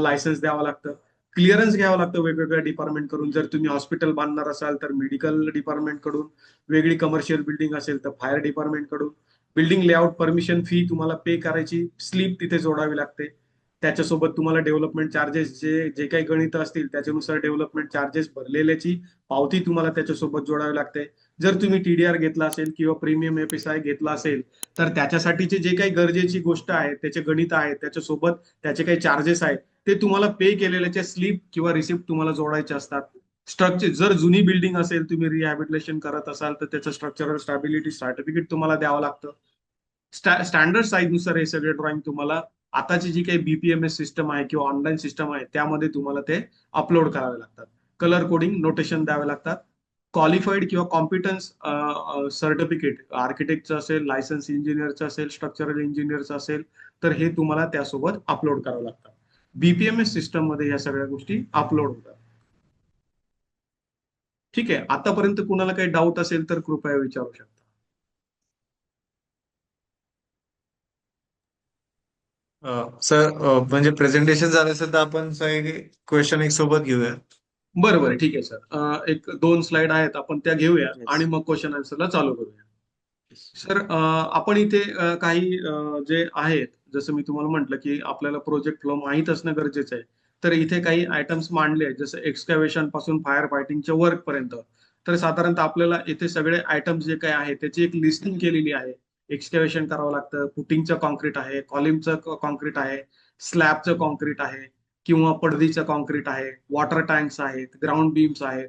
लायसन्स द्यावं लागतं. क्लिअरन्स घ्यावं लागतं वेगवेगळ्या डिपार्टमेंट कडून. जर तुम्ही हॉस्पिटल बांधणार असाल तर मेडिकल डिपार्टमेंट कडून, वेगळी कमर्शियल बिल्डिंग असेल तर फायर डिपार्टमेंट कडून. बिल्डिंग लेआउट परमिशन फी तुम्हाला पे करायची स्लिप तिथे जोडावी लागते. त्याच्यासोबत तुम्हाला डेव्हलपमेंट चार्जेस जे जे काही गणित असतील त्याच्यानुसार डेव्हलपमेंट चार्जेस भरलेल्याची पावती तुम्हाला त्याच्यासोबत जोडावी लागते. जर तुम्ही टीडीआर घेतला असेल किंवा प्रीमियम एफएसआय घेतला असेल तर त्याच्यासाठीचे जे काही गरजेची गोष्ट आहे, त्याचे गणित आहे, त्याच्यासोबत त्याचे काही चार्जेस आहेत ते तुम्हाला पे केलेल्याच्या स्लिप किंवा रिसिप्ट तुम्हाला जोडायचे असतात. स्ट्रक्चर जर जुनी बिल्डिंग असेल, तुम्ही रिहॅबिलिटेशन करत असाल तर त्याचं स्ट्रक्चरल स्टॅबिलिटी सर्टिफिकेट तुम्हाला द्यावं लागतं. स्टँडर्ड साईज नुसार हे सगळे ड्रॉइंग तुम्हाला आताची जी काही बीपीएमएस सिस्टम आहे किंवा ऑनलाईन सिस्टम आहे त्यामध्ये तुम्हाला ते अपलोड करावे लागतात. कलर कोडिंग नोटेशन द्यावे लागतात. क्वालिफाईड किंवा कॉम्पिटन्स सर्टिफिकेट आर्किटेक्टचं असेल, लायसन्स इंजिनियरचं असेल, स्ट्रक्चरल इंजिनियरचं असेल तर हे तुम्हाला त्यासोबत अपलोड करावं लागतात. बीपीएमएस सिस्टम मध्ये या सगळ्या गोष्टी अपलोड होतात. ठीक आहे, आतापर्यंत कुणाला काही डाऊट असेल तर कृपया विचारू शकता. सर, म्हणजे प्रेझेंटेशन झालं असेल तर आपण सगळे क्वेश्चन एक सोबत घेऊया. बरं बरं, ठीक आहे सर. एक दोन स्लाइड आहेत आपण त्या घेऊया आणि येस. मग क्वेश्चन आन्सरला चालू करूया. सर, आपण इथे काही जे आहेत, जसं मी तुम्हाला म्हटलं की आपल्याला प्रोजेक्ट फ्लो माहीत असणं गरजेचं आहे. तर इथे काही आयटम्स मांडले आहेत, जसं एक्सकॅव्हेशन पासून फायर फायटिंगच्या वर्क पर्यंत. तर साधारणतः आपल्याला इथे सगळे आयटम्स जे काही आहेत त्याची एक लिस्टिंग केलेली आहे. एक्सकॅव्हेशन करावं लागतं, फुटिंगचं कॉन्क्रीट आहे, कॉलिमचं कॉन्क्रीट आहे, स्लॅबचं कॉन्क्रीट आहे किंवा पडदीचं कॉन्क्रीट आहे, वॉटर टँक्स आहेत, ग्राउंड बीम्स आहेत,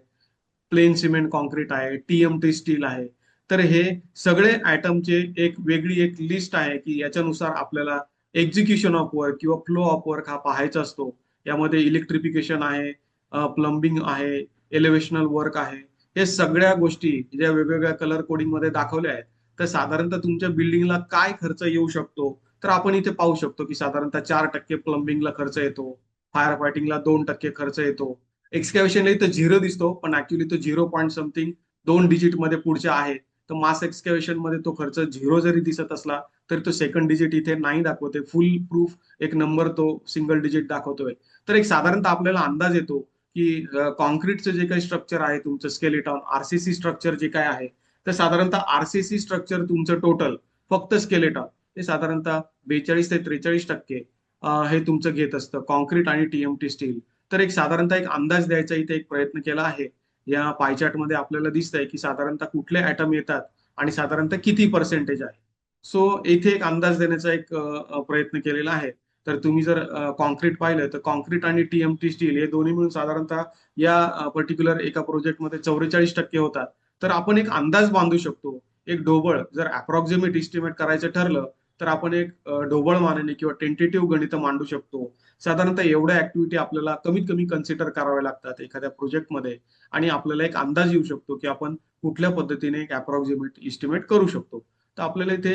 प्लेन सिमेंट कॉन्क्रीट आहे, टीएमटी स्टील आहे. तर हे सगळे आयटमचे एक वेगळी एक लिस्ट आहे की याच्यानुसार आपल्याला एक्झिक्युशन ऑफ वर्क किंवा फ्लो ऑफ वर्क हा पाहायचा असतो. यामध्ये इलेक्ट्रिफिकेशन आहे, प्लंबिंग आहे, एलिव्हेशनल वर्क आहे. हे सगळ्या गोष्टी ज्या वेगवेगळ्या कलर कोडिंग मध्ये दाखवल्या आहेत, तर साधारणतः तुमच्या बिल्डिंगला काय खर्च येऊ शकतो तर आपण इथे पाहू शकतो की साधारणतः 4% प्लंबिंगला खर्च येतो, फायर फायटिंगला 2% खर्च येतो. एक्सकॅव्हेशनला इथं झिरो दिसतो पण ऍक्च्युली तो 0 समथिंग 2 डिजिट मध्ये पुढच्या आहे. तर मास एक्सकॅव्हेशन मध्ये तो खर्च झिरो जरी दिसत असला तरी तो सेकंड डिजिट इथे नाही दाखवते. फुल प्रूफ एक नंबर तो सिंगल डिजिट दाखवतोय. तर एक साधारणतः आपल्याला अंदाज येतो की कॉन्क्रीटचं जे काही स्ट्रक्चर आहे तुमचं स्केलेटॉन आरसीसी स्ट्रक्चर जे काय आहे, तर साधारणतः आरसीसी स्ट्रक्चर तुमचं टोटल फक्त स्केलेटॉन हे साधारणतः 42 ते 43% हे तुमचं घेत असतं, कॉन्क्रीट आणि टीएमटी स्टील. तर एक साधारणतः एक अंदाज द्यायचा इथे एक प्रयत्न केला आहे. या पायचार्ट मध्ये आपल्याला दिसतंय की साधारणतः कुठले ऍटम येतात आणि साधारणतः किती पर्सेंटेज आहे. सो इथे एक अंदाज देण्याचा एक प्रयत्न केलेला आहे. तर तुम्ही जर कॉन्क्रीट पाहिलं तर कॉन्क्रीट आणि टीएमटी स्टील हे दोन्ही मिळून साधारणतः या पर्टिक्युलर एका प्रोजेक्टमध्ये 44% होतात. तर आपण एक अंदाज बांधू शकतो. एक ढोबळ जर अप्रॉक्सिमेट इस्टिमेट करायचं ठरलं तर आपण एक ढोबळ मानाने किंवा टेंटेटिव्ह गणित मांडू शकतो. साधारणतः एवढ्या ऍक्टिव्हिटी आपल्याला कमीत कमी कन्सिडर कराव्या लागतात एखाद्या प्रोजेक्टमध्ये आणि आपल्याला एक अंदाज येऊ शकतो की आपण कुठल्या पद्धतीने एक अप्रॉक्सिमेट इस्टिमेट करू शकतो. तर आपल्याला इथे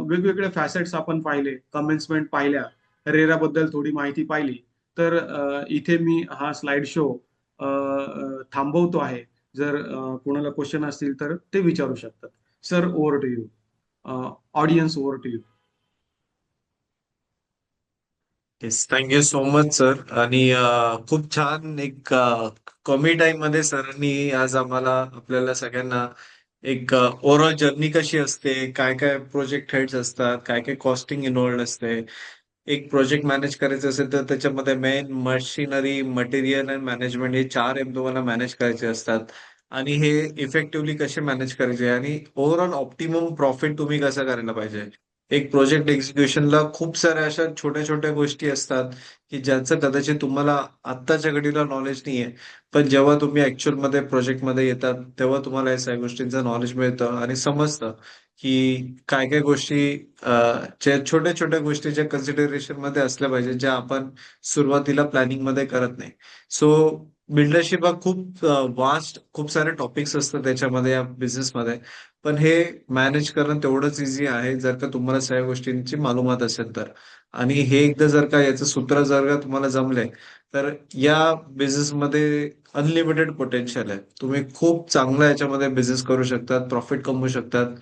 वेगवेगळे फॅसेट्स आपण पाहिले, कमेन्समेंट पाहिल्या, रेरा बद्दल थोडी माहिती पाहिली. तर इथे मी हा स्लाइड शो थांबवतो आहे. जर कोणाला क्वेश्चन असतील तर ते विचारू शकतात. Sir, over to you. Audience, over to you. Yes, thank you so much sir. आणि खूप छान एक कमी टाइम मध्ये सरांनी आज आम्हाला आपल्याला सगळ्यांना एक ओव्हरऑल जर्नी कशी असते, काय काय प्रोजेक्ट हेड्स असतात, काय काय कॉस्टिंग इन्व्हॉल्ड असते, एक प्रोजेक्ट मॅनेज करायचं असेल तर त्याच्यामध्ये मेन मशिनरी, मटेरियल आणि मॅनेजमेंट हे 4 तुम्हाला मॅनेज करायचे असतात. आणि हे इफेक्टिव्हली कसे मॅनेज करायचे आणि ओव्हरऑल ऑप्टिमम प्रॉफिट तुम्ही कसं करायला पाहिजे. एक प्रोजेक्ट एक्झिक्युशनला खूप साऱ्या अशा छोट्या छोट्या गोष्टी असतात की ज्याचं कदाचित तुम्हाला आत्ताच्या घडीला नॉलेज नाहीये. पण जेव्हा तुम्ही ऍक्च्युअल मध्ये प्रोजेक्टमध्ये येतात तेव्हा तुम्हाला या सगळ्या गोष्टींचं नॉलेज मिळतं आणि समजतं की काय काय गोष्टी ज्या छोट्या छोट्या गोष्टी ज्या कन्सिडरेशन मध्ये असल्या पाहिजे, ज्या आपण सुरुवातीला प्लॅनिंग मध्ये करत नाही. सो बिल्डरशिप हा खूप वास्ट, खूप सारे टॉपिक्स असतात त्याच्यामध्ये या बिझनेसमध्ये. पण हे मॅनेज करणं तेवढंच इझी आहे जर का तुम्हाला सगळ्या गोष्टींची मालूमात असेल तर. आणि हे एकदा जर का याचं सूत्र जर का तुम्हाला जमलंय तर या बिझनेसमध्ये अनलिमिटेड पोटेन्शियल आहे. तुम्ही खूप चांगला याच्यामध्ये बिझनेस करू शकतात, प्रॉफिट कमवू शकतात.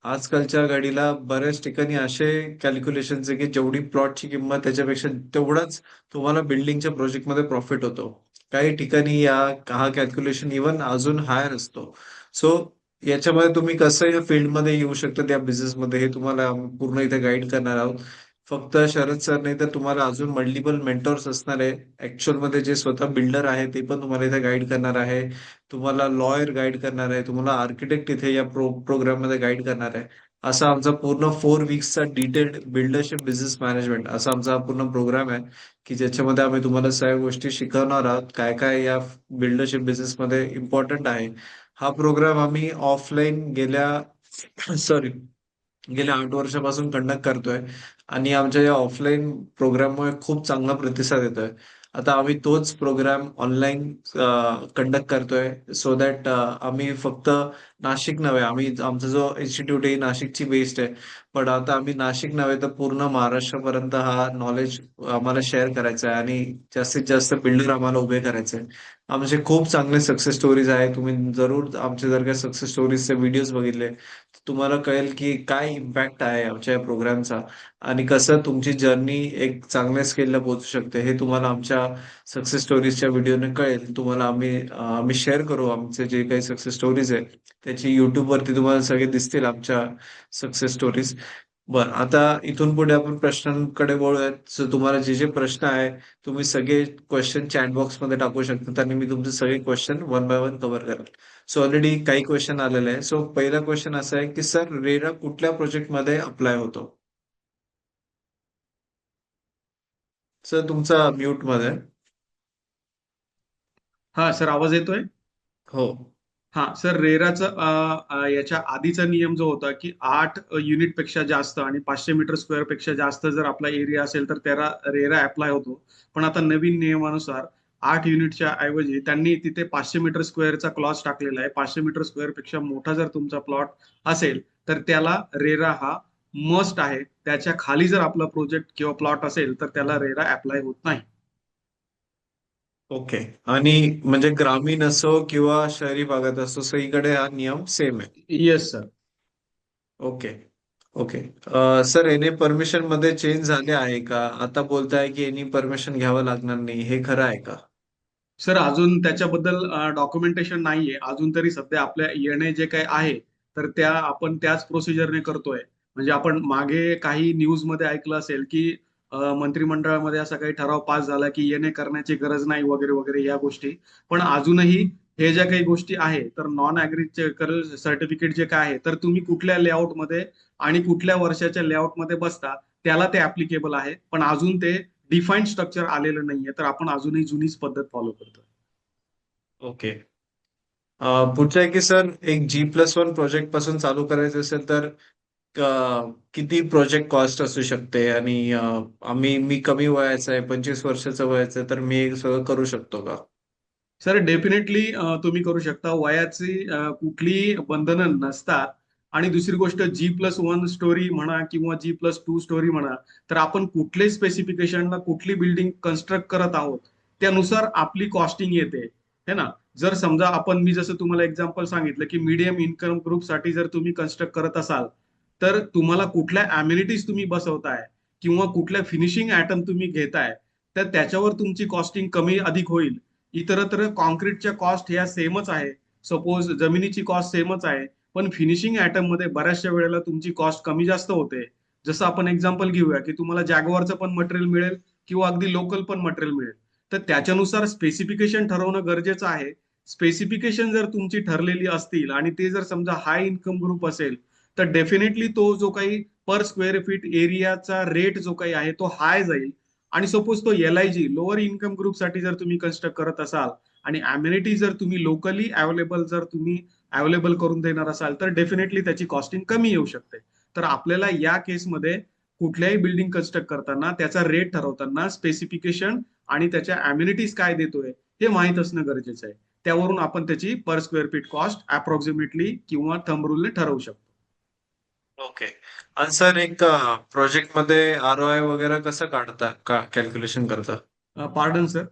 आजकालच्या घडीला बऱ्याच ठिकाणी असे कॅल्क्युलेशन्स आहे की जेवढी प्लॉटची किंमत त्याच्यापेक्षा तेवढाच तुम्हाला बिल्डिंगच्या प्रोजेक्टमध्ये प्रॉफिट होतो. काही ठिकाणी हा कॅल्क्युलेशन इव्हन अजून हायर असतो. सो याच्यामध्ये तुम्ही कसं या फील्डमध्ये येऊ शकता त्या बिझनेसमध्ये हे तुम्हाला पूर्ण इथे गाईड करणार आहोत. फक्त शरद सर नाही तर तुम्हाला अजून मल्टिपल मेंटॉर्स असणार आहे. ऍक्च्युअल मध्ये जे स्वतः बिल्डर आहे ते पण तुम्हाला इथे गाईड करणार आहे. तुम्हाला लॉयर गाईड करणार आहे. तुम्हाला आर्किटेक्ट इथे या प्रोग्राम मध्ये गाईड करणार आहे. असा आमचा पूर्ण 4 वीक्सचा डिटेल्ड बिल्डरशिप बिझनेस मॅनेजमेंट असा आमचा हा पूर्ण प्रोग्राम आहे की ज्याच्यामध्ये आम्ही तुम्हाला सगळ्या गोष्टी शिकवणार आहोत, काय काय या बिल्डरशिप बिझनेसमध्ये इम्पॉर्टंट आहे. हा प्रोग्राम आम्ही ऑफलाईन सॉरी गेल्या 8 वर्षापासून कंडक्ट करतोय आणि आमच्या या ऑफलाईन प्रोग्राममुळे खूप चांगला प्रतिसाद येतोय. आता आम्ही तोच प्रोग्राम ऑनलाईन कंडक्ट करतोय सो दॅट आम्ही फक्त नाशिक नव्हे, आमचा जो इन्स्टिट्यूट आहे नाशिकची बेस्ड आहे. पण आता आम्ही नाशिक नव्हे तर पूर्ण महाराष्ट्रापर्यंत हा नॉलेज आम्हाला शेअर करायचा आहे आणि जास्तीत जास्त बिल्डर आम्हाला उभे करायचे आहे. आमचे खूप चांगले सक्सेस स्टोरीज आहे. तुम्ही जरूर आमचे जर का सक्सेस स्टोरीजचे व्हिडिओज बघितले तुम्हाला कळेल की काय इम्पॅक्ट आहे आमच्या या प्रोग्रामचा आणि कसं तुमची जर्नी एक चांगल्या स्केलला पोहोचू शकते हे तुम्हाला आमच्या सक्सेस स्टोरीजच्या व्हिडिओने कळेल. तुम्हाला आम्ही शेअर करू आमचे जे काही सक्सेस स्टोरीज आहे त्याची युट्यूब वरती तुम्हाला सगळे दिसतील आमच्या सक्सेस स्टोरीज. बरं, आता इथून पुढे आपण प्रश्नांकडे वळूयात. So, तुम्हाला जे जे प्रश्न आहे तुम्ही सगळे क्वेश्चन चॅट बॉक्स मध्ये टाकू शकता आणि मी तुमचे सगळे question one by one cover करेल. सो ऑलरेडी काही क्वेश्चन आलेले आहे. सो पहिला क्वेश्चन असा आहे की सर रेरा कुठल्या प्रोजेक्ट मध्ये अप्लाय होतो? सर तुमचा म्यूट मध्ये आहे. हा सर, आवाज येतोय? हो. हा सर, रेराचा याच्या आधीचा नियम जो होता की 8 युनिट पेक्षा जास्त आणि 500 मीटर स्क्वेअर पेक्षा जास्त जर आपला एरिया असेल तर त्याला रेरा अप्लाय होतो. पण आता नवीन नियमानुसार 8 युनिटच्या ऐवजी त्यांनी तिथे 500 मीटर स्क्वेअरचा क्लॉज टाकलेला आहे. 500 मीटर स्क्वेअर पेक्षा मोठा जर तुमचा प्लॉट असेल तर त्याला रेरा हा मस्ट आहे. त्याच्या खाली जर आपला प्रोजेक्ट किंवा प्लॉट असेल तर त्याला रेरा अप्लाय होत नाही. ओके. आणि म्हणजे ग्रामीण असो किंवा शहरी भागात असो सगळीकडे हा नियम सेम आहे. Yes sir. Okay. Okay. Sir याने परमिशन मध्ये चेंज झाले आहे का? आता बोलताय की यांनी परमिशन घ्यावं लागणार नाही, हे खरं आहे का? सर, अजून त्याच्याबद्दल डॉक्युमेंटेशन नाहीये. अजून तरी सध्या आपल्या येणे जे काही आहे तर त्या आपण त्याच प्रोसिजरने करतोय. म्हणजे आपण मागे काही न्यूज मध्ये ऐकलं असेल की मंत्रिमंडळामध्ये असा काही ठराव पास झाला की येणे करण्याची गरज नाही वगैरे वगैरे या गोष्टी. पण अजूनही हे ज्या काही गोष्टी आहे तर नॉन ऍग्रिकल्चरल सर्टिफिकेट जे काय आहे तर तुम्ही कुठल्या लेआउट मध्ये आणि कुठल्या वर्षाच्या लेआउट मध्ये बसता त्याला ते ऍप्लिकेबल आहे. पण अजून ते डिफाईन्ड स्ट्रक्चर आलेलं नाहीये तर आपण अजूनही जुनीच पद्धत फॉलो करतो. ओके. पुढचं आहे की सर एक G+1 प्रोजेक्ट पासून चालू करायचं असेल तर किती प्रोजेक्ट कॉस्ट असू शकते आणि मी कमी वयाचा आहे, 25 वर्षाचा वयाचा आहे, तर मी हे सगळं करू शकतो का? सर, डेफिनेटली तुम्ही करू शकता. वयाची कुठलीही बंधनं नसतात. आणि दुसरी गोष्ट, G+1 स्टोरी म्हणा किंवा G+2 स्टोरी म्हणा, तर आपण कुठले स्पेसिफिकेशनला कुठली बिल्डिंग कन्स्ट्रक्ट करत आहोत त्यानुसार आपली कॉस्टिंग येते, है ना. जर समजा मी जसं तुम्हाला एक्झाम्पल सांगितलं की मीडियम इन्कम ग्रुपसाठी जर तुम्ही कन्स्ट्रक्ट करत असाल तर तुम्हाला कुठल्या अम्युनिटीज तुम्ही बसवताय किंवा कुठल्या फिनिशिंग ऍटम तुम्ही घेताय तर त्याच्यावर तुमची कॉस्टिंग कमी अधिक होईल. इतरत्र कॉन्क्रीटच्या कॉस्ट ह्या सेमच आहे. सपोज जमिनीची कॉस्ट सेमच आहे. पण फिनिशिंग ऍटम मध्ये बऱ्याचशा वेळेला तुमची कॉस्ट कमी जास्त होते. जसं आपण एक्झाम्पल घेऊया की तुम्हाला जॅगवारचं पण मटेरियल मिळेल किंवा अगदी लोकल पण मटेरियल मिळेल. तर त्याच्यानुसार स्पेसिफिकेशन ठरवणं गरजेचं आहे. स्पेसिफिकेशन जर तुमची ठरलेली असतील आणि ते जर समजा हाय इन्कम ग्रुप असेल तर डेफिनेटली तो जो काही पर स्क्वेअर फीट एरियाचा रेट जो काही आहे तो हाय जाईल. आणि सपोज तो LIG लोअर इन्कम ग्रुपसाठी जर तुम्ही कन्स्ट्रक्ट करत असाल आणि अम्युनिटी जर तुम्ही लोकली अवेलेबल जर तुम्ही अवेलेबल करून देणार असाल तर डेफिनेटली त्याची कॉस्टिंग कमी येऊ शकते. तर आपल्याला या केसमध्ये कुठल्याही बिल्डिंग कन्स्ट्रक्ट करताना त्याचा रेट ठरवताना स्पेसिफिकेशन आणि त्याच्या अम्युनिटीज काय देतोय हे माहीत असणं गरजेचं आहे. त्यावरून आपण त्याची per square feet cost approximately किंवा थंब रूलने ठरवू शकतो. ओके. आणि सर एक प्रोजेक्ट मध्ये ROI वगैरे कसं काढता कॅल्क्युलेशन करता? Pardon sir.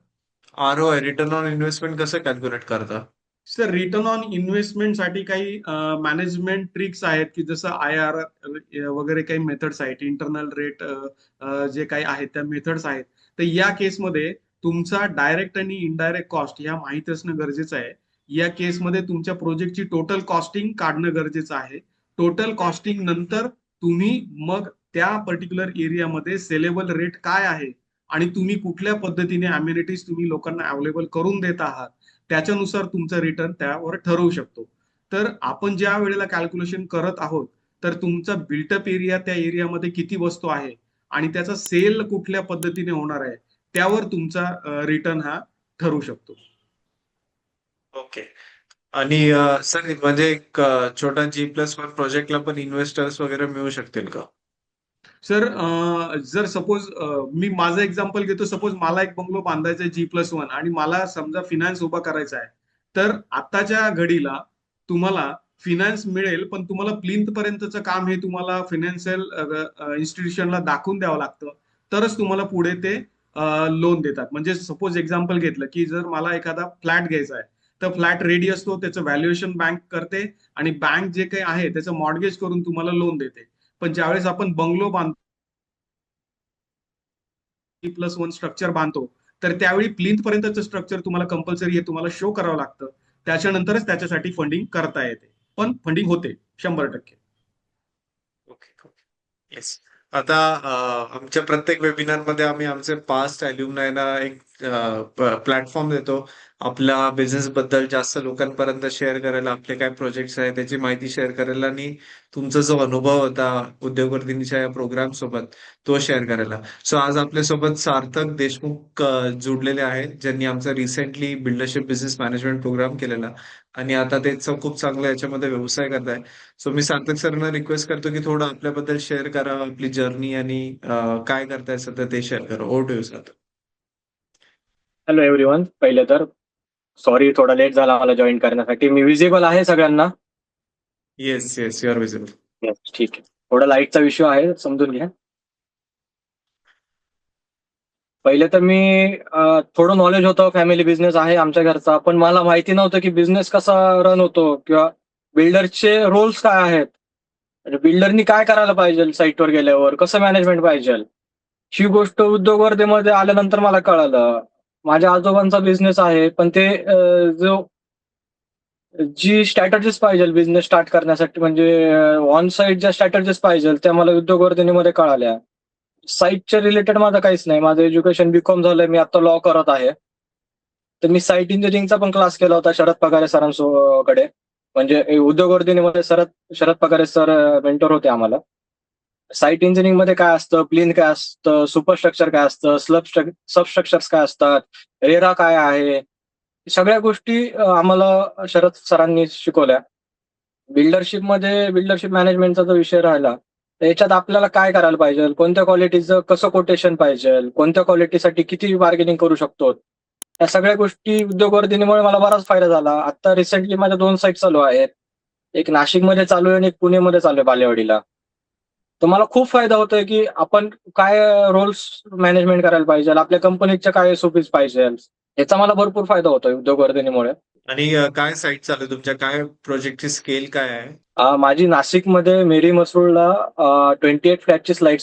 ROI return on investment कसं कॅल्क्युलेट करता? सर रिटर्न ऑन इन्व्हेस्टमेंट साठी काही मॅनेजमेंट ट्रिक्स आहेत की जसं IRR वगैरे काही मेथड्स आहेत, इंटरनल रेट जे काही आहेत त्या मेथड्स आहेत. तर या केसमध्ये तुमचा डायरेक्ट आणि इनडायरेक्ट कॉस्ट ह्या माहित असणं गरजेचं आहे. या केसमध्ये तुमच्या प्रोजेक्टची टोटल कॉस्टिंग काढणं गरजेचं आहे. टोटल कॉस्टिंग नंतर तुम्ही मग त्या पर्टिक्युलर एरियामध्ये सेलेबल रेट काय आहे आणि तुम्ही कुठल्या पद्धतीने अम्युनिटीज तुम्ही लोकांना अवेलेबल करून देत आहात त्याच्यानुसार तुमचं रिटर्न त्यावर ठरवू शकतो. तर आपण ज्या वेळेला कॅल्क्युलेशन करत आहोत तर तुमचा बिल्टअप एरिया त्या एरियामध्ये किती वस्तू आहे आणि त्याचा सेल कुठल्या पद्धतीने होणार आहे त्यावर तुमचा रिटर्न हा ठरू शकतो. ओके. आणि सर म्हणजे एक छोटा G+1 प्रोजेक्टला पण इन्व्हेस्टर्स वगैरे मिळू शकतील का? सर जर सपोज मी माझं एक्झाम्पल घेतो. सपोज मला एक बंगलो बांधायचा आहे G+1 आणि मला समजा फिनान्स उभा करायचा आहे. तर आताच्या घडीला तुम्हाला फिनान्स मिळेल पण तुम्हाला प्लिंथ पर्यंतचं काम हे तुम्हाला फिनान्शियल इन्स्टिट्यूशनला दाखवून द्यावं लागतं. तरच तुम्हाला पुढे ते लोन देतात. म्हणजे सपोज एक्झाम्पल घेतलं की जर मला एखादा फ्लॅट घ्यायचा आहे तर फ्लॅट रेडी असतो, त्याचं व्हॅल्युएशन बँक करते आणि बँक जे काही आहे त्याचं मॉर्गेज करून तुम्हाला लोन देते. पण ज्यावेळेस आपण बंगलो बांधतो G+1 स्ट्रक्चर बांधतो तर त्यावेळी प्लिंथ पर्यंतचं स्ट्रक्चर तुम्हाला कंपल्सरी हे तुम्हाला शो करावं लागतं. त्याच्यानंतरच त्याच्यासाठी फंडिंग करता येते. पण फंडिंग होते 100%. Okay, okay. येस. आता आमच्या प्रत्येक वेबिनारमध्ये आम्ही आमचे पास्ट अल्युमनायना एक प्लॅटफॉर्म देतो. आपल्या बिझनेस बद्दल जास्त लोकांपर्यंत शेअर करायला, आपले काय प्रोजेक्ट्स आहेत त्याची माहिती शेअर करायला आणि तुमचा जो अनुभव होता उद्योगवर्धिनीच्या या प्रोग्राम सोबत तो शेअर करायला. सो आज आपल्यासोबत सार्थक देशमुख जुडलेले आहेत, ज्यांनी आमचा recently buildership business management programme केलेला आणि आता ते खूप चांगला याच्यामध्ये व्यवसाय करताय. सो मी सार्थक सरांना रिक्वेस्ट करतो की थोडं आपल्याबद्दल शेअर करा, आपली जर्नी आणि काय करताय सध्या ते शेअर करा. Over to you Sarthak. Hello everyone. पहिले तर सॉरी थोडा लेट झाला मला जॉईन करण्यासाठी. मी विजिबल आहे सगळ्यांना? Yes yes, you are visible. Yes, ठीक आहे. थोडा लाईटचा इश्यू आहे, समजून घ्या. पहिले तर मी थोडं नॉलेज होतं, फॅमिली बिझनेस आहे आमच्या घरचा, पण मला माहिती नव्हतं की बिझनेस कसा रन होतो किंवा बिल्डरचे रोल्स काय आहेत, म्हणजे बिल्डरनी काय करायला पाहिजे, साईटवर गेल्यावर कसं मॅनेजमेंट पाहिजे. ही गोष्ट उद्योगवर्धेमध्ये आल्यानंतर मला कळालं. माझ्या आजोबांचा बिझनेस आहे, पण ते जी स्ट्रॅटेजीज पाहिजे बिझनेस स्टार्ट करण्यासाठी, म्हणजे ऑन साईट ज्या स्ट्रॅटेजीज पाहिजे त्या मला उद्योगवर्धनेमध्ये कळाल्या. साईटच्या रिलेटेड माझं काहीच नाही. माझं एज्युकेशन BCom झालंय, मी आता लॉ करत आहे. तर मी साईट इंजिनिअरिंगचा पण क्लास केला होता शरद पगारे सरांकडे. म्हणजे उद्योगवर्धनेमध्ये शरद पगारे सर मेंटर होते आम्हाला. साईट इंजिनिअरिंग मध्ये काय असतं, प्लिन काय असतं, सुपरस्ट्रक्चर काय असतं, सबस्ट्रक्चर्स काय असतात, रेरा काय आहे, सगळ्या गोष्टी आम्हाला शरद सरांनी शिकवल्या. बिल्डरशिप मॅनेजमेंटचा जो विषय राहिला, तर याच्यात आपल्याला काय करायला पाहिजे, कोणत्या क्वालिटीचं कसं कोटेशन पाहिजे, कोणत्या क्वालिटीसाठी किती बार्गेनिंग करू शकतो, या सगळ्या गोष्टी उद्योगवर्धनेमुळे मला बराच फायदा झाला. आता रिसेंटली माझ्या 2 साईट चालू आहेत. एक नाशिकमध्ये चालू आहे आणि एक पुणेमध्ये चालू आहे बालेवाडीला. तर मला खूप फायदा होतोय की आपण काय रोल्स मॅनेजमेंट करायला पाहिजे, आपल्या कंपनीच्या काय SOPs पाहिजे, याचा मला भरपूर फायदा होतोय उद्योगवर्धनेमुळे. आणि काय साईट चालू आहे तुमच्या, काय प्रोजेक्टची स्केल काय आहे? माझी नाशिकमध्ये मेरी मसरूळला 28 फ्लॅटची साईट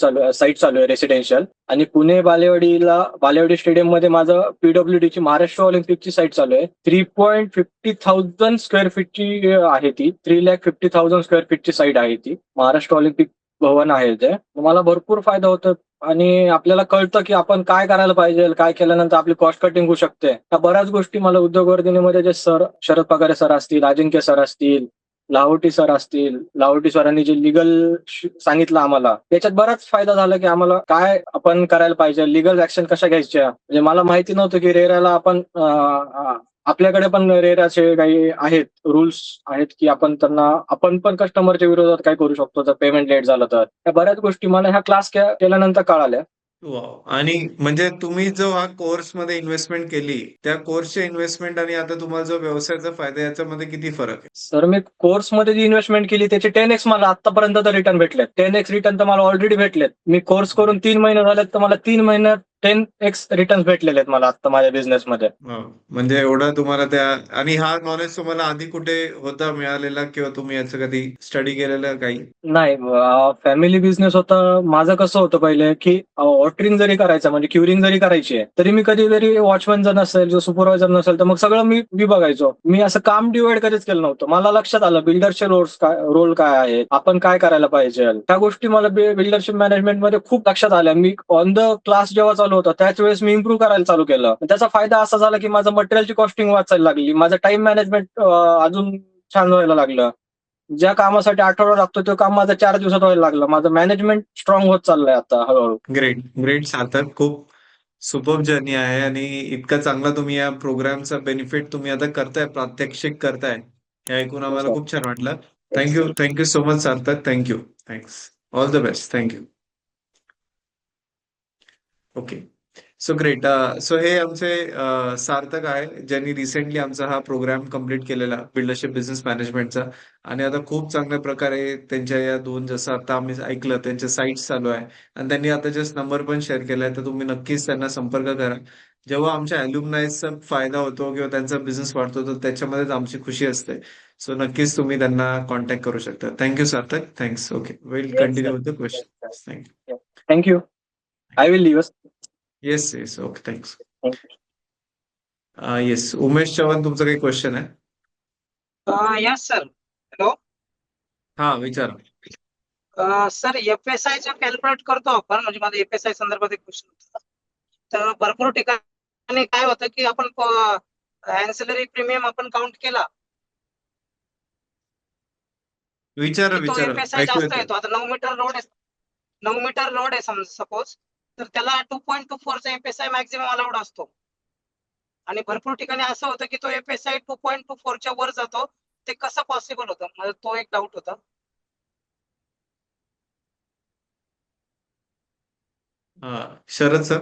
चालू आहे रेसिडेन्शियल, आणि पुणे बालेवाडी स्टेडियम मध्ये माझं PWDची महाराष्ट्र ऑलिम्पिकची साईट चालू आहे. 3,50,000 स्क्वेअर फीटची आहे ती. 3,50,000 स्क्वेअर फीटची साईट आहे ती. महाराष्ट्र ऑलिम्पिक भवन आहे ते. मला भरपूर फायदा होतो आणि आपल्याला कळतं की आपण काय करायला पाहिजे, काय केल्यानंतर आपली कॉस्ट कटिंग होऊ शकते. या बऱ्याच गोष्टी मला उद्योगवर्धनेमध्ये जे सर शरद पगारे सर असतील, अजिंक्य सर असतील, लाहोटी सर असतील, लाहोटी सरांनी जे लिगल सांगितलं आम्हाला, त्याच्यात बराच फायदा झाला की आम्हाला काय आपण करायला पाहिजे, लिगल ऍक्शन कशा घ्यायच्या. म्हणजे मला माहिती नव्हतं की रेराला आपण आपल्याकडे पण रेराचे काही आहेत रूल्स आहेत की आपण पण कस्टमरच्या विरोधात काय करू शकतो जर पेमेंट लेट झालं तर. या बऱ्याच गोष्टी मला ह्या क्लास केल्यानंतर कळाल्या. वाव. आणि म्हणजे तुम्ही जो हा कोर्समध्ये इन्व्हेस्टमेंट केली, त्या कोर्सच्या इन्व्हेस्टमेंट आणि आता तुम्हाला जो व्यवसायाचा फायदा याच्यामध्ये किती फरक आहे? सर मी कोर्समध्ये जी इन्व्हेस्टमेंट केली त्याचे 10x मला आतापर्यंत रिटर्न भेटलेत. 10x रिटर्न तर मला ऑलरेडी भेटलेत. मी कोर्स करून 3 महिने झालेत तर मला 3 महिन्यात 10x रिटर्न भेटलेले आहेत मला आता माझ्या बिझनेसमध्ये. वाव. म्हणजे एवढं तुम्हाला आणि हा नॉलेज तुम्हाला आधी कुठे होता मिळालेला किंवा तुम्ही याचं कधी स्टडी केलेलं काही? नाही, फॅमिली बिझनेस होता माझं. कसं होतं पहिले की ऑर्डरिंग जरी करायचं म्हणजे क्युरिंग जरी करायची आहे तरी मी कधी जरी वॉचमॅन जर नसेल, जो सुपरवायझर नसेल तर मग सगळं मी बघायचो. मी असं काम डिवाइड कधीच केलं नव्हतं. मला लक्षात आलं बिल्डरचे रोल काय आहे, आपण काय करायला पाहिजे. त्या गोष्टी मला बिल्डरशिप मॅनेजमेंट मध्ये खूप लक्षात आल्या. मी ऑन द क्लास जेव्हा चालू होता त्याच वेळेस मी इम्प्रूव्ह करायला चालू केलं. त्याचा फायदा असा झाला की माझं मटेरियलची कॉस्टिंग वाचायला लागली, माझं टाइम मॅनेजमेंट अजून छान व्हायला लागलं. ज्या कामासाठी आठवडा लागतो तो काम माझा 4 दिवसात व्हायला लागलं. माझं मॅनेजमेंट स्ट्रॉंग होत चाललंय आता हळूहळू. ग्रेट, ग्रेट सार्थक. खूप सुपर्ब जर्नी आहे आणि इतका चांगला तुम्ही या प्रोग्रामचा बेनिफिट तुम्ही आता करताय, प्रात्यक्षिक करताय. हे ऐकून आम्हाला खूप छान वाटलं. Thank you so much Sarthak. Thank you. Thanks. All the best. Thank you. Okay. So great. So हे आमचे सार्थक आहे ज्यांनी रिसेंटली आमचा हा प्रोग्राम कम्प्लीट केलेला बिल्डरशिप बिझनेस मॅनेजमेंटचा आणि आता खूप चांगल्या प्रकारे त्यांच्या या जसं आता आम्ही ऐकलं त्यांच्या साईट्स चालू आहे आणि त्यांनी आता जस्ट नंबर पण शेअर केलाय, तर तुम्ही नक्कीच त्यांना संपर्क करा. जेव्हा आमच्या अल्युमनाईजचा फायदा होतो किंवा त्यांचा बिझनेस वाढतो तर त्याच्यामध्येच आमची खुशी असते. सो नक्कीच तुम्ही त्यांना कॉन्टॅक्ट करू शकता. Thank you Sarthak. Thanks. Okay, will continue with the question. Thank you. Thank you. I will leave. Yes yes. Okay, thanks. Yes, Umesh Chavan, तुमचं काही क्वेश्चन आहे? Yes sir. हॅलो. हा, विचारा. सर एफएसआय चं कॅल्क्युलेट करतो आपण, म्हणजे माझं एफएसआय संदर्भात एक क्वेश्चन होता. तर भरपूर ठिकाणी काय होतं की आपण ऍन्सिलरी प्रीमियम आपण काउंट केला विचारा की तो विचारा, एफएसआय ऐकू जास्त येतं. येतो. आता 9 मीटर रोड आहे सपोज, तर त्याला 2.24 चा एफएसआय मॅक्झिमम अलाउड असतो. आणि भरपूर ठिकाणी असं होतं की तो एफएसआय 2.24 च्या वर जातो. ते कसं पॉसिबल होतं, मला तो एक डाऊट होता. शरद सर.